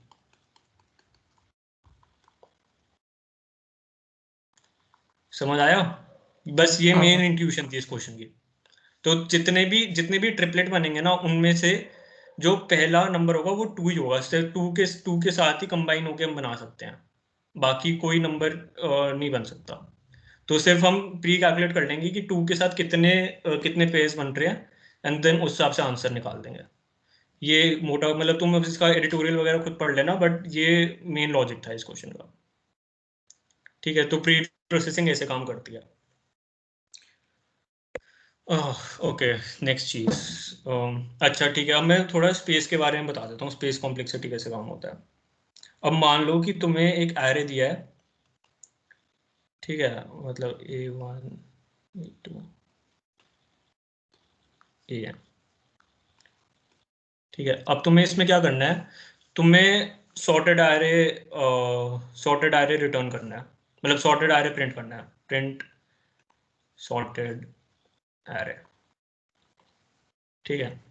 समझ आया बस ये मेन इंट्यूशन थी इस क्वेश्चन की तो जितने भी ट्रिपलेट बनेंगे ना उनमें से जो पहला नंबर होगा वो 2 ही होगा, सिर्फ 2 के साथ ही कंबाइन होके हम बना सकते हैं, बाकी कोई नंबर नहीं बन सकता। तो सिर्फ हम प्री कैलकुलेट कर लेंगे कि 2 के साथ कितने पेयर्स बन रहे हैं, एंड देन उस हिसाब से आंसर निकाल देंगे। ये मोटा, मतलब तुम अब इसका एडिटोरियल वगैरह खुद पढ़ लेना, बट ये मेन लॉजिक था इस क्वेश्चन का। ठीक है, तो प्री प्रोसेसिंग ऐसे काम करती है। ओके, नेक्स्ट चीज। अच्छा ठीक है, अब मैं थोड़ा स्पेस के बारे में बता देता हूँ, स्पेस कॉम्प्लेक्सिटी कैसे काम होता है। अब मान लो कि तुम्हें एक एरे दिया है, ठीक है, मतलब A1 A2 AN, ठीक है। अब तुम्हें इसमें क्या करना है, तुम्हें सॉर्टेड एरे रिटर्न करना है, मतलब सॉर्टेड एरे प्रिंट करना है, प्रिंट सॉर्टेड एरे, ठीक है।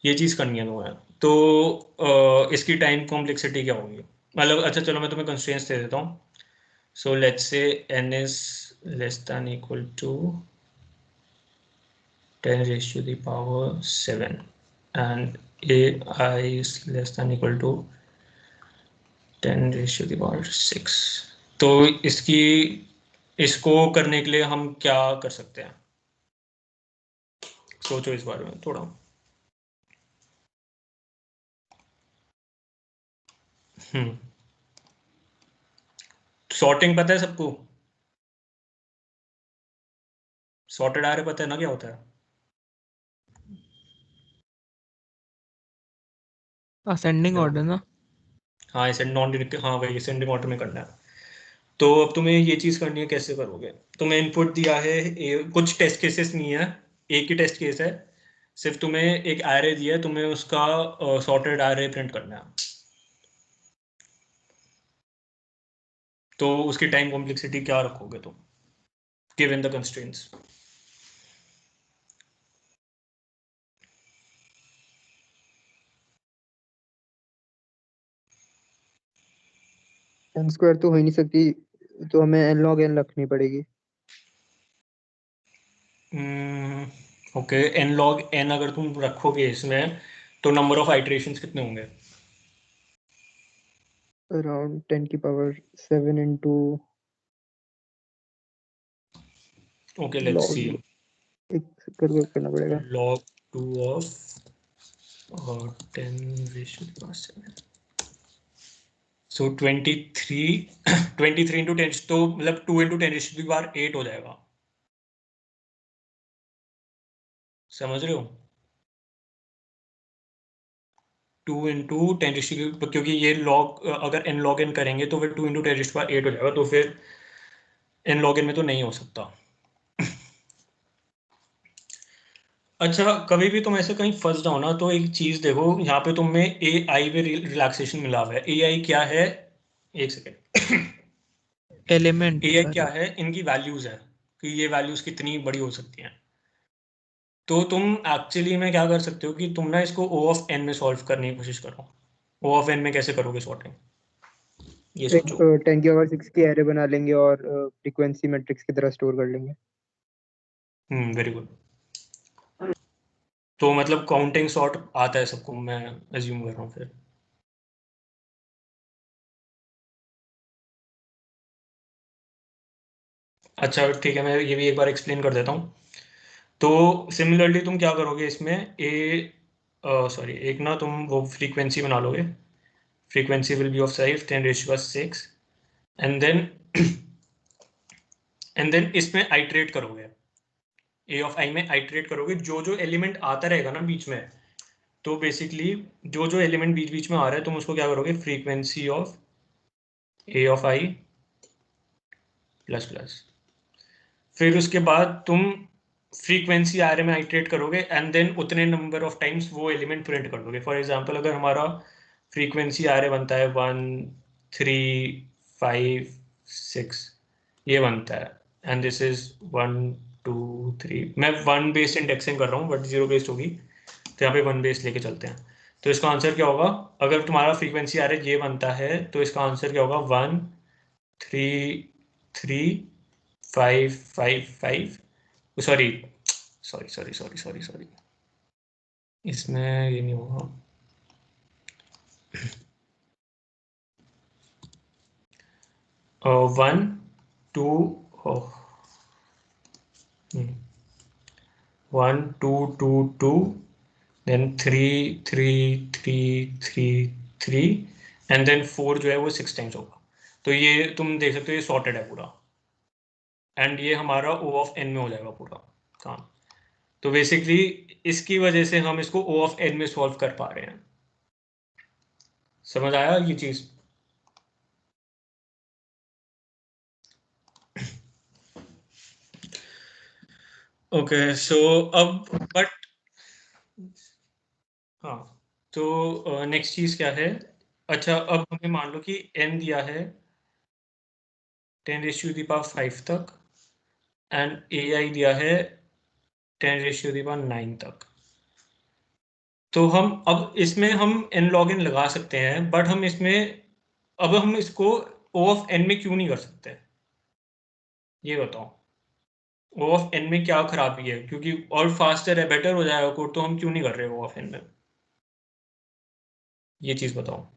ये चीज करनी है तुम्हें। तो इसकी टाइम कॉम्प्लेक्सिटी क्या होगी, मतलब अच्छा चलो मैं तुम्हें कंस्ट्रेंट्स दे देता हूँ। So let's say n is less than equal to 10 raised to the power 7 and ai is less than equal to 10 raised to the power 6। तो इसको करने के लिए हम क्या कर सकते हैं, सोचो इस बारे में थोड़ा। सॉर्टिंग पता है सबको, सॉर्टेड एरे पता है ना क्या होता है? असेंडिंग ऑर्डर ना। हाँ ऐसे हाँ वही असेंडिंग ऑर्डर में करना है। तो अब तुम्हें ये चीज करनी है, कैसे करोगे? तुम्हें इनपुट दिया है, कुछ टेस्ट केसेस नहीं है, एक ही टेस्ट केस है, सिर्फ तुम्हें एक एरे दिया है, तुम्हें उसका सॉर्टेड एरे प्रिंट करना है। तो उसकी टाइम कॉम्प्लेक्सिटी क्या रखोगे तुम, given the constraints? n square तो हो ही नहीं सकती, तो हमें n log n रखनी पड़ेगी। ओके, एन लॉग एन अगर तुम रखोगे इसमें, तो नंबर ऑफ आइटरेशंस कितने होंगे? अराउंड 10 की power 7 into okay let's see, log एक करके करना पड़ेगा। log 2 of 10 raised to the power 7, so 23 into 10, तो मतलब 2 into 10 raised to the power 8 हो जाएगा, समझ रहे हो? 2 into 10 raised to the, क्योंकि ये लॉग अगर n log n करेंगे तो फिर 2 into 10 raised to the power 8 हो जाएगा, तो फिर n log n में तो नहीं हो सकता। अच्छा, कभी भी तुम ऐसे कहीं फंस जाओ ना, तो एक चीज देखो, यहाँ पे तुम्हें ए आई में रिलैक्सेशन मिला हुआ है। ए आई क्या है, एक सेकेंड, एलिमेंट ए आई क्या है, इनकी वैल्यूज है कि ये वैल्यूज कितनी बड़ी हो सकती हैं। तो तुम एक्चुअली में क्या कर सकते हो कि तुम ना इसको O ऑफ n में सॉल्व करने की कोशिश करो। O ऑफ n में कैसे करोगे सॉर्टिंग, ये एक सोचो। 10 की पावर 6 की एरे बना लेंगे और फ्रीक्वेंसी मैट्रिक्स की तरह स्टोर कर लेंगे। Very good. तो मतलब काउंटिंग सॉर्ट आता है सबको, मैं अज्यूम कर रहा हूँ फिर। अच्छा ठीक है, मैं ये भी एक बार एक्सप्लेन कर देता हूँ। तो सिमिलरली तुम क्या करोगे इसमें, सॉरी, एक ना तुम वो फ्रीक्वेंसी बना लोगे, frequency will be of size 10 raised to the 6, and then इसमें आइट्रेट करोगे, ए ऑफ आई में आइट्रेट करोगे, जो जो एलिमेंट आता रहेगा ना बीच में, तो बेसिकली जो जो एलिमेंट बीच बीच में आ रहा है, तुम उसको क्या करोगे, frequency of A of I plus plus, फिर उसके बाद तुम फ्रीक्वेंसी एरे में आइट्रेट करोगे, एंड देन उतने नंबर ऑफ टाइम्स वो एलिमेंट प्रिंट कर दोगे। फॉर एग्जांपल अगर हमारा फ्रीक्वेंसी एरे बनता है 1 3 5 6, ये बनता है, एंड दिस इज 1 2 3, मैं 1 बेस्ड इंडेक्सिंग कर रहा हूँ बट 0 बेस्ड होगी, तो यहाँ पे 1 बेस्ड लेके चलते हैं। तो इसका आंसर क्या होगा, अगर तुम्हारा फ्रीक्वेंसी एरे ये बनता है, तो इसका आंसर क्या होगा, 1 3 3 5 5 5, sorry sorry sorry sorry sorry sorry, इसमें ये नहीं होगा, 1 2 1 2 2 2 then 3 3 3 3 3 एंड देन 4 जो है वो 6 टाइम्स होगा। तो ये तुम देख सकते हो ये सॉर्टेड है पूरा, एंड ये हमारा O ऑफ n में हो जाएगा पूरा काम। तो बेसिकली इसकी वजह से हम इसको O ऑफ n में सॉल्व कर पा रहे हैं। समझ आया ये चीज? ओके सो अब बट हाँ, तो नेक्स्ट चीज क्या है? अच्छा, अब हमें मान लो कि n दिया है 10⁵5 तक एंड ai दिया है 10⁵9 तक। तो हम अब इसमें हम n log n लगा सकते हैं, बट हम इसमें अब हम इसको O ऑफ n में क्यों नहीं कर सकते, ये बताओ। O ऑफ n में क्या खराबी है? क्योंकि और फास्टर है, बेटर हो जाएगा कोड, तो हम क्यों नहीं कर रहे O ऑफ n में? ये चीज बताओ।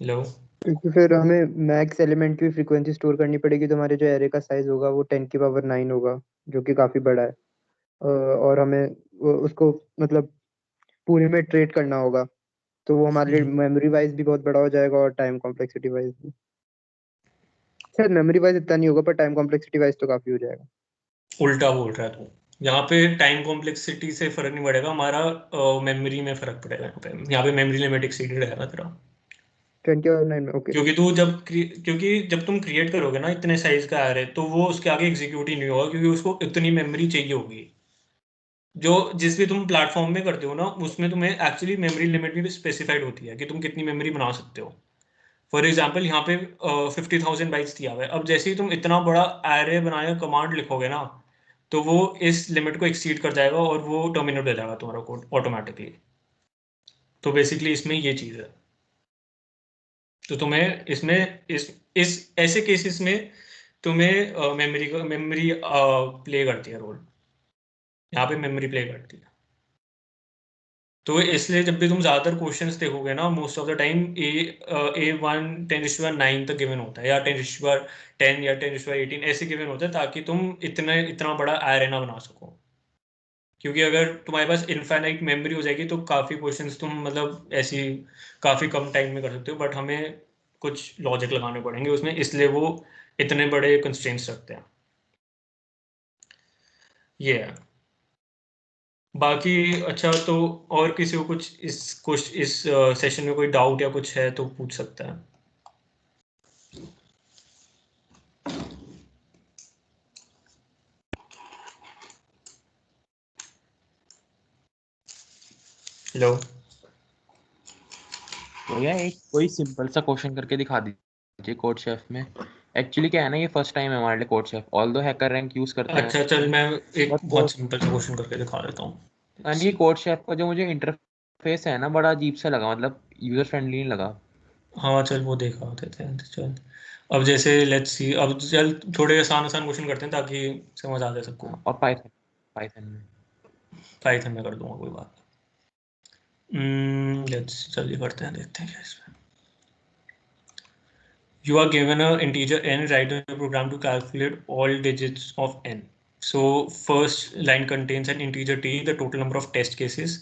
हेलो, क्योंकि फिर हमें मैक्स एलिमेंट की फ्रीक्वेंसी स्टोर करनी पड़ेगी, तो हमारे जो एरे का साइज होगा वो 10⁹ होगा, जो कि काफी बड़ा है। और हमें उसको मतलब पूरे में ट्रेड करना होगा, तो वो हमारे लिए मेमोरी वाइज भी बहुत बड़ा हो जाएगा और टाइम कॉम्प्लेक्सिटी वाइज भी। शायद मेमोरी वाइज इतना नहीं होगा, पर टाइम कॉम्प्लेक्सिटी वाइज तो काफी हो जाएगा। उल्टा बोल रहा है तू। यहाँ पे टाइम कॉम्प्लेक्सिटी से फर्क नहीं पड़ेगा, हमारा मेमोरी में फर्क पड़ेगा। यहाँ पे मेमोरी लिमिट एक्सीडेड है ना तेरा, 10⁹ में, ओके। क्योंकि तू क्योंकि जब तुम क्रिएट करोगे ना इतने साइज का एरे, तो वो उसके आगे एग्जीक्यूट ही नहीं होगा, क्योंकि उसको इतनी मेमोरी चाहिए होगी। जो जिस भी तुम प्लेटफॉर्म में करते हो ना, उसमें तुम्हें एक्चुअली मेमोरी लिमिट भी स्पेसिफाइड होती है कि तुम कितनी मेमोरी बना सकते हो। फॉर एग्जाम्पल यहाँ पे 50,000 बाइट्स दिया हुआ है। अब जैसे ही तुम इतना बड़ा एरे बनाए कमांड लिखोगे ना, तो वो इस लिमिट को एक्सीड कर जाएगा और वो टर्मिनेट हो जाएगा तुम्हारा कोड ऑटोमेटिकली। तो बेसिकली इसमें ये चीज़ है। तो तुम्हें इसमें इस ऐसे केसेस में तुम्हें मेमोरी प्ले करती है रोल। यहाँ पे मेमोरी प्ले करती है। तो इसलिए जब भी तुम ज्यादातर क्वेश्चंस देखोगे ना, most of the time A1 10⁹9 तक गिवन होता है, या 10⁻10 या 10⁻18 ऐसे गिवन होता है, ताकि तुम इतना बड़ा एरे ना बना सको। क्योंकि अगर तुम्हारे पास इनफाइनाइट मेमोरी हो जाएगी, तो काफी क्वेश्चंस तुम मतलब ऐसी काफी कम टाइम में कर सकते हो, बट हमें कुछ लॉजिक लगाने पड़ेंगे उसमें, इसलिए वो इतने बड़े कंस्ट्रेंट्स रखते हैं। ये है बाकी। अच्छा, तो और किसी को कुछ इस सेशन में कोई डाउट या कुछ है तो पूछ सकता है। हेलो, भैया एक कोई सिंपल सा क्वेश्चन करके दिखा दीजिए कोड शेफ में। एक्चुअली क्या है ना, ये फर्स्ट टाइम है हमारे लिए code chef, although hacker rank use करते हैं, अच्छा चल, मैं एक बट बहुत सिंपल सा क्वेश्चन करके दिखा देता हूँ। एंड ये कोड शेफ का जो मुझे इंटरफेस है ना, बड़ा अजीब सा लगा, मतलब यूजर फ्रेंडली नहीं लगा। हाँ चल, वो देखा देते हैं। चल अब जैसे लेट्स सी, अब चल थोड़े आसान आसान क्वेश्चन करते हैं ताकि समझ आ जाए सबको। और पाइथन पाइथन में पाइथन में कर दूंगा, कोई बात नहीं। लेट्स जल्दी करते हैं, देखते हैं क्या इसमें। You are given an integer n, write the program to calculate all digits of n. So first line contains an integer t, the total number of test cases.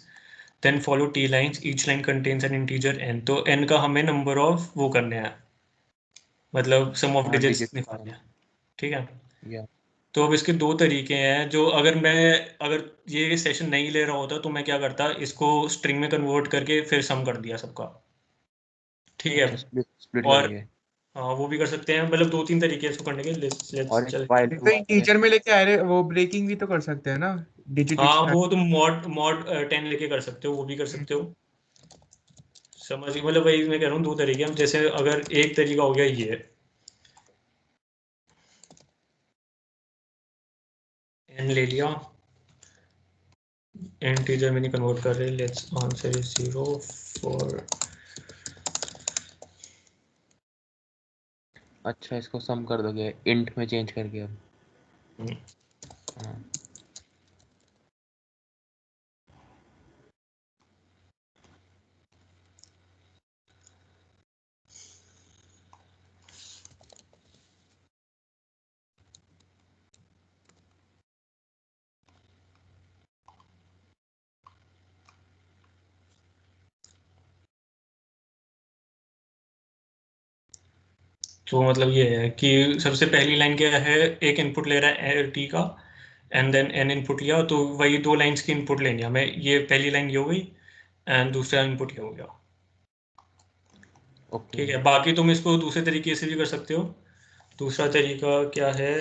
Then follow t lines, each line contains an integer n. तो n का हमें number of वो करने हैं, मतलब sum of हाँ digits digit निकालने हैं। ठीक है। या तो अब इसके दो तरीके हैं। जो अगर ये सेशन नहीं ले रहा होता, तो मैं क्या करता, इसको स्ट्रिंग में कन्वर्ट करके फिर सम कर दिया सबका। ठीक है। अच्छा स्प्लिट और करके, हाँ, वो भी कर सकते हैं, मतलब दो तीन तरीके हैं इसको करने के। और लेट्स एक चल। वाइल तो इंटीजर में लेके आ रहे वो ब्रेकिंग भी तो कर सकते हैं ना, डिजिट हाँ, एक्सट्रैक्ट। वो तुम मॉड मॉड 10 लेके कर सकते हो, वो भी कर सकते हो। समझ गए? मतलब वही मैं कह रहा हूँ, दो तरीके हैं। जैसे अगर एक तरीका हो गया ये n ले लिया, इंटीजर में नहीं कन्वर्ट कर रहे, लेट्स आंसर इज 0 फॉर। अच्छा इसको सम कर दोगे इंट में चेंज करके अब। हम्म। हाँ तो मतलब ये है कि सबसे पहली लाइन क्या है, एक इनपुट ले रहा है टी का एंड देन एन इनपुट लिया, तो वही 2 लाइंस की इनपुट लेनी है हमें। ये पहली लाइन ये हो गई एंड दूसरा इनपुट ये हो गया। ओके। ठीक है, बाकी तुम इसको दूसरे तरीके से भी कर सकते हो। दूसरा तरीका क्या है,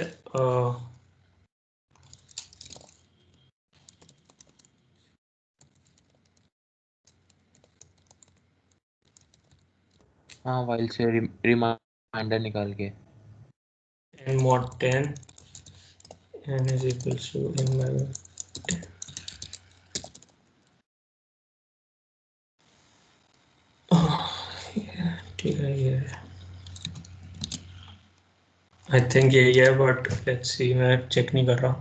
हाँ वाइल से रिमाइंडर निकाल के। n mod 10 n is equals to n minus 10। ठीक है, ये आई थिंक यही है, बट लेट्स सी, मैं चेक नहीं कर रहा।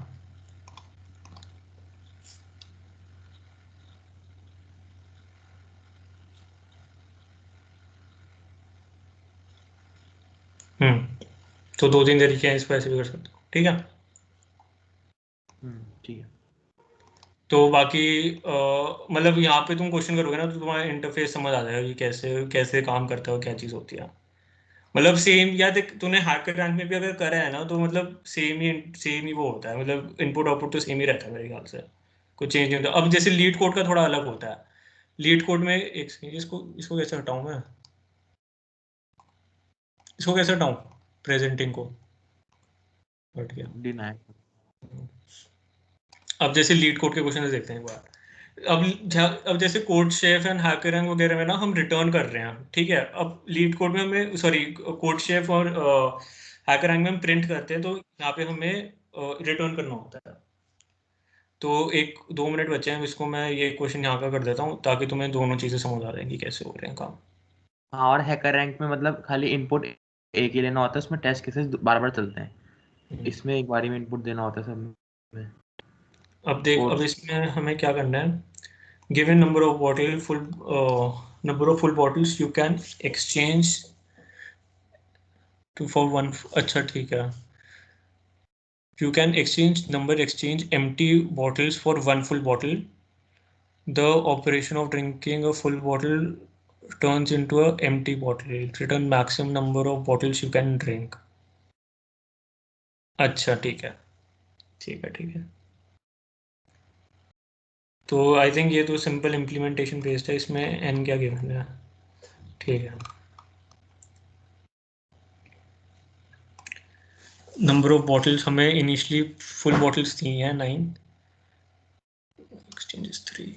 तो 2-3 तरीके हैं, इसको ऐसे भी कर सकते हो। ठीक है, ठीक है। तो बाकी मतलब यहाँ पे तुम क्वेश्चन करोगे ना तो तुम्हारा इंटरफेस समझ आ जाएगा कि कैसे कैसे काम करता है और क्या चीज़ होती है। मतलब सेम, या देख तूने हैकर रैंक में भी अगर करा है ना, तो मतलब सेम ही वो होता है, मतलब इनपुट आउटपुट तो सेम ही रहता है मेरे ख्याल से, कुछ चेंज नहीं होता। अब जैसे लीड कोड का थोड़ा अलग होता है। लीड कोड में एक सेकंड, इसको इसको कैसे हटाऊं मैं, इसको कैसे हटाऊं, प्रेजेंटिंग को हट गया। डिनाई। अब जैसे लीड कोड के क्वेश्चन देखते हैं एक बार। अब जैसे code chef and hacker rank वगैरह में ना हम रिटर्न कर रहे हैं, ठीक है। अब लीड कोड में हमें, सॉरी, कोड शेफ और हैकर रैंक में हम प्रिंट करते हैं, तो यहाँ पे हमें रिटर्न करना होता है। तो 1-2 मिनट बचे हैं, इसको मैं ये क्वेश्चन यहाँ का कर देता हूँ ताकि तुम्हें दोनों चीज़ें समझ आ जाएंगी कैसे हो रहे हैं काम। हाँ और हैकर रैंक में मतलब खाली इनपुट एक ही लेना होता है, उसमें टेस्ट केसेस बार बार चलते हैं। इसमें एक बारी में इनपुट देना होता है सब में। अब देख, अब कोर्स इसमें हमें क्या करना है, given number of full bottles you can exchange two for one. अच्छा ठीक है, you can exchange empty bottles for one full bottle. The operation of drinking a full bottle turns into a empty bottle. Return maximum number of bottles you can drink. अच्छा ठीक है, ठीक है, ठीक है। तो आई थिंक ये तो सिंपल इम्प्लीमेंटेशन बेस्ड है, इसमें एन क्या गिवन है। ठीक है, नंबर ऑफ बॉटल्स हमें इनिशियली फुल बॉटल्स थी हैं 9, एक्सचेंजेस 3।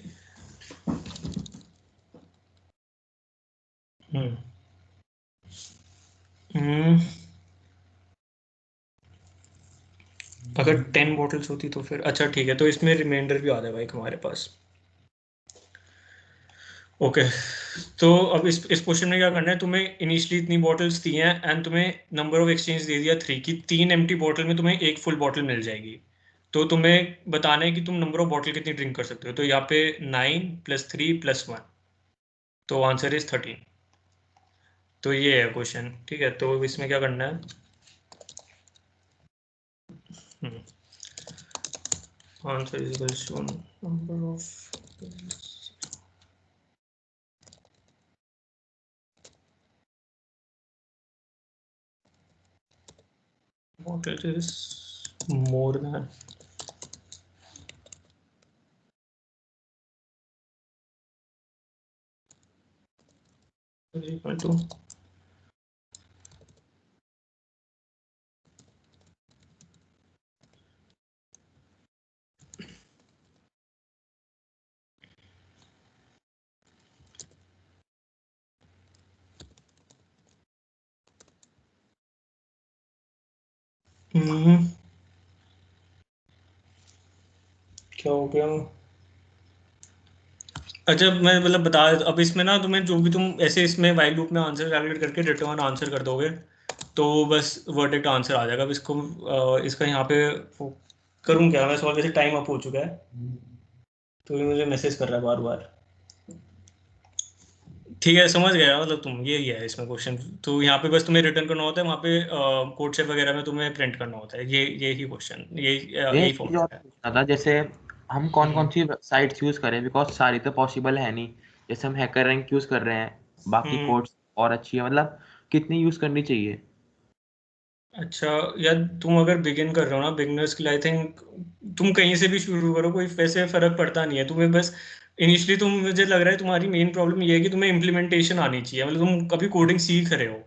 अगर 10 बॉटल्स होती तो फिर अच्छा ठीक है, तो इसमें रिमाइंडर भी आ जाएगा एक हमारे पास। ओके, तो अब इस क्वेश्चन में क्या करना है, तुम्हें इनिशियली इतनी बॉटल्स दी हैं एंड तुम्हें नंबर ऑफ एक्सचेंज दे दिया 3 की, 3 एम्प्टी बॉटल में तुम्हें एक फुल बॉटल मिल जाएगी। तो तुम्हें बताना है कि तुम नंबर ऑफ बॉटल कितनी ड्रिंक कर सकते हो। तो यहाँ पे 9 + 3 + 1, तो आंसर इज 13। तो ये है क्वेश्चन, ठीक है। तो इसमें क्या करना है, answer is equals to number of bottles is more than is equal to क्या हो गया। अच्छा मैं मतलब बता, अब इसमें ना तुम्हें जो भी तुम ऐसे इसमें वाइल लूप में आंसर कैलकुलेट करके रिटर्न आंसर कर दोगे, तो बस वर्डिक्ट आंसर आ जाएगा। अब इसको इसका यहाँ पे करूँ क्या मैं सॉल्व? वैसे टाइम अप हो चुका है, तो ये मुझे मैसेज कर रहा है बार बार। ठीक है, समझ गया, मतलब तुम ये ही है इसमें क्वेश्चन। तो यहाँ पे बस तुम्हें रिटर्न करना होता है, वहाँ पे कोड शेप वगैरह में तुम्हें प्रिंट करना होता है। यही क्वेश्चन, यही चीज और फॉर्मेट है। पूछना था, जैसे हम कौन कौन सी साइट्स यूज करें, बिकॉज सारी तो पॉसिबल है नहीं। जैसे हम हैकर रैंक यूज कर रहे हैं, बाकी कोड्स और अच्छी है, मतलब कितनी यूज करनी चाहिए? अच्छा यार, तुम अगर बिगिन कर रहे हो ना, बिगिनर्स के लिए आई थिंक तुम कहीं से भी शुरू करो, कोई वैसे फर्क पड़ता नहीं है तुम्हें। बस इनिशियली मुझे लग रहा है तुम्हारी मेन प्रॉब्लम ये है कि तुम्हें इम्प्लीमेंटेशन आनी चाहिए, मतलब तुम कभी कोडिंग सीख रहे हो।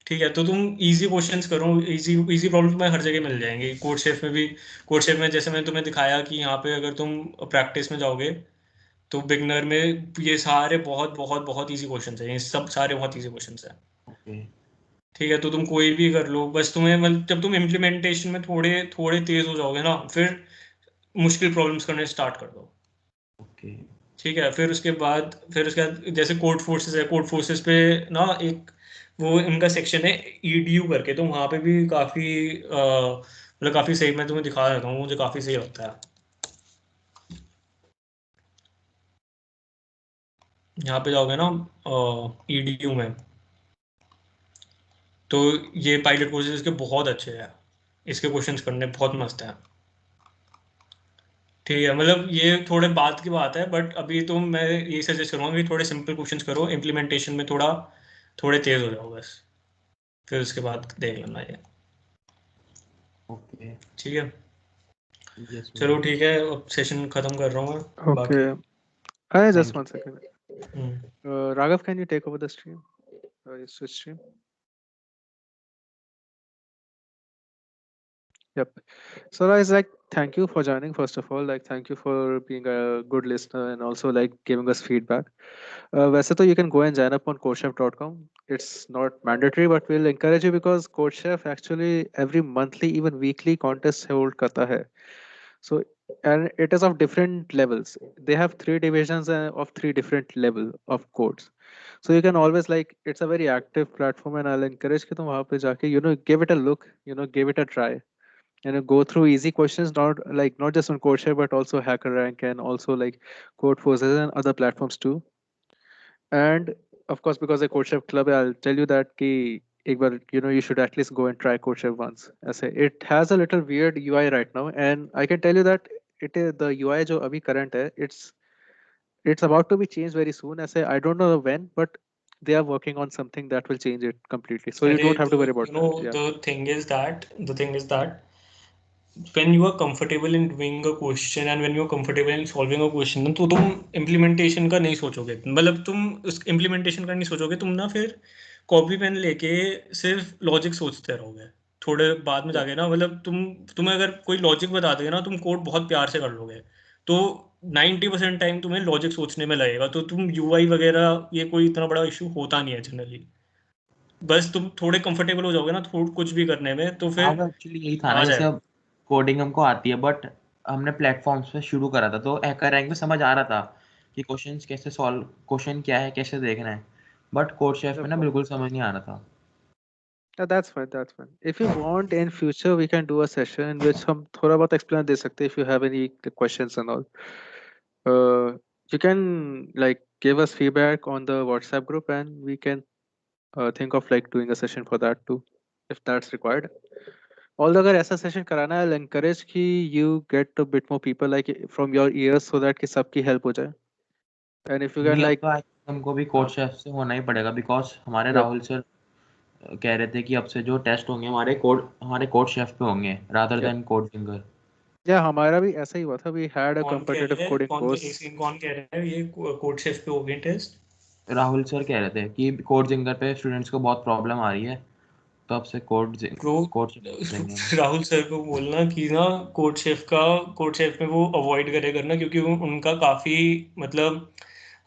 ठीक है, तो तुम इजी क्वेश्चंस करो, इजी प्रॉब्लम तुम्हें हर जगह मिल जाएंगी। कोड शेफ में भी, कोड शेफ में जैसे मैंने तुम्हें दिखाया कि यहाँ पे अगर तुम प्रैक्टिस में जाओगे तो बिगनर में ये सारे बहुत बहुत बहुत इजी क्वेश्चंस हैं, ये सब सारे बहुत इजी क्वेश्चंस हैं। ओके। ठीक है, तो तुम कोई भी कर लो, बस तुम्हें मतलब जब तुम इम्प्लीमेंटेशन में थोड़े थोड़े तेज हो जाओगे ना, फिर मुश्किल प्रॉब्लम्स करने स्टार्ट कर दो। ओके। ठीक है, फिर उसके बाद जैसे कोड फोर्सेस है, कोड फोर्सेस पे ना एक वो इनका सेक्शन है ईडीयू करके, तो वहाँ पे भी काफ़ी मतलब काफ़ी सही, मैं तुम्हें दिखा देता हूँ, मुझे काफ़ी सही लगता है। यहाँ पे जाओगे ना ईडीयू में, तो ये पायलट कोर्सेज इसके बहुत अच्छे हैं, इसके क्वेश्चंस करने बहुत मस्त है। ठीक है, मतलब ये थोड़े बाद की बात है, बट अभी तो मैं यही सजेस्ट करूँगा कि थोड़े सिंपल क्वेश्चंस करो, इम्प्लीमेंटेशन में थोड़े तेज हो जाओ बस, फिर उसके बाद देख लेना ये। ओके। ठीक है, यस चलो मैम। ठीक है, अब सेशन खत्म कर रहा हूँ मैं। Okay. बाकी Just thank you. 1 second. Hmm. Raghav, can you take over the stream? Switch stream. Yep. So guys, like, thank you for joining. First of all, like, thank you for being a good listener and also like giving us feedback. वैसे तो you can go and sign up on codechef.com. It's not mandatory, but we'll encourage you because CodeChef actually every monthly, even weekly contests hold करता है. So, and it is of different levels. They have 3 divisions of 3 different level of codes. So you can always like, it's a very active platform, and I'll encourage कि तुम वहाँ पे जाके give it a look, give it a try, and go through easy questions, not just on CodeShare but also HackerRank and also like CodeForces and other platforms too. And of course, because the CodeShare club, I'll tell you that ki ek baar, you should at least go and try CodeShare once. It has a little weird UI right now, and I can tell you that it is the UI jo abhi current hai, it's about to be changed very soon. I don't know when, but they are working on something that will change it completely, so you don't have to worry about that. Yeah. the thing is that when you are comfortable in doing a question and when you are comfortable in solving a question, तो तुम implementation का नहीं सोचोगे, मतलब तुम उस implementation का नहीं सोचोगे, तुम ना फिर कॉपी पेन लेके सिर्फ लॉजिक सोचते रहोगे। थोड़े बाद में Yeah. जाके ना, मतलब तुम्हें अगर कोई लॉजिक बता देगा ना, तुम कोड बहुत प्यार से कर लोगे। तो 90% टाइम तुम्हें लॉजिक सोचने में लगेगा, तो तुम यूआई वगैरह ये कोई इतना बड़ा इशू होता नहीं है जनरली। बस तुम थोड़े कंफर्टेबल हो जाओगे ना कुछ भी करने में, तो हाँ, फिर वो एक्चुअली यही था ना, आ जैसे जाएगा। अब कोडिंग हमको आती है, बट हमने प्लेटफॉर्म्स पे शुरू करा था, तो हैकर रैंक में समझ आ रहा था कि क्वेश्चंस कैसे सॉल्व, क्वेश्चन क्या है, कैसे देखना है, बट कोड शेफ में ना No बिल्कुल समझ नहीं आ रहा था। That's fine. That's fine. If you want in future, we can do a session in which हम थोड़ा बहुत explain दे सकते हैं if you have any questions and all. You can like give us feedback on the WhatsApp group, and we can think of like doing a session for that too, if that's required. Although अगर ऐसा session कराना है, I'll encourage कि you get a bit more people like from your ears so that कि सबकी help हो जाए. And if you can नहीं, अब like, तो हमको भी कोड शेफ से होना ही पड़ेगा, बिकॉज हमारे yep. राहुल सर कह रहे थे कि अब से जो टेस्ट होंगे हमारे कोड शेफ पे होंगे rather than code singer. Yeah, हमारा भी ऐसा ही हुआ था. We had a कौन कह competitive रहे हैं, coding course. कौन कह रहे हैं ये कोड शेफ पे हो गए टेस्ट? राहुल सर कह रहे थे कि कोड सिंगर पे स्टूडेंट्स को बहुत प्रॉब्लम आ रही है, तो अब से कोड देंगे हम। राहुल सर को बोलना कि ना कोड शेफ में वो अवॉइड करे करना, क्योंकि उनका काफी मतलब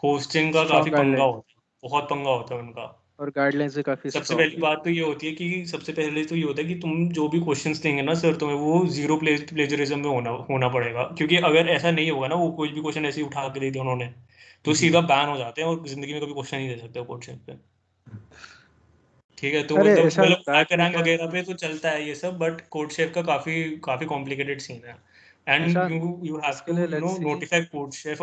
होस्टिंग का Strong काफी पंगा guidelines. होता है, बहुत पंगा होता है उनका। और गाइडलाइंस भी काफी सबसे स्ट्रॉन्ग पहली है. बात तो ये होती है कि सबसे पहले तो ये होता है कि तुम जो भी क्वेश्चंस देंगे ना सर, तुम्हें वो जीरो प्लेजरिज्म में होना पड़ेगा, क्योंकि अगर ऐसा नहीं होगा ना, वो कोई भी क्वेश्चन ऐसे ही उठा के दे दिया उन्होंने, तो सीधा बैन हो जाते हैं और जिंदगी में कभी क्वेश्चन नहीं दे सकते कोड शेफ पे। ठीक है, तो अरे मतलब ऐसा हैकर बैच में रैंक क्या वगैरह पे तो चलता है ये सब, बट कोड शेफ का काफी कॉम्प्लिकेटेड सीन है, एंड ईशान, यू हैव इसके टू लिए let's see notify code chef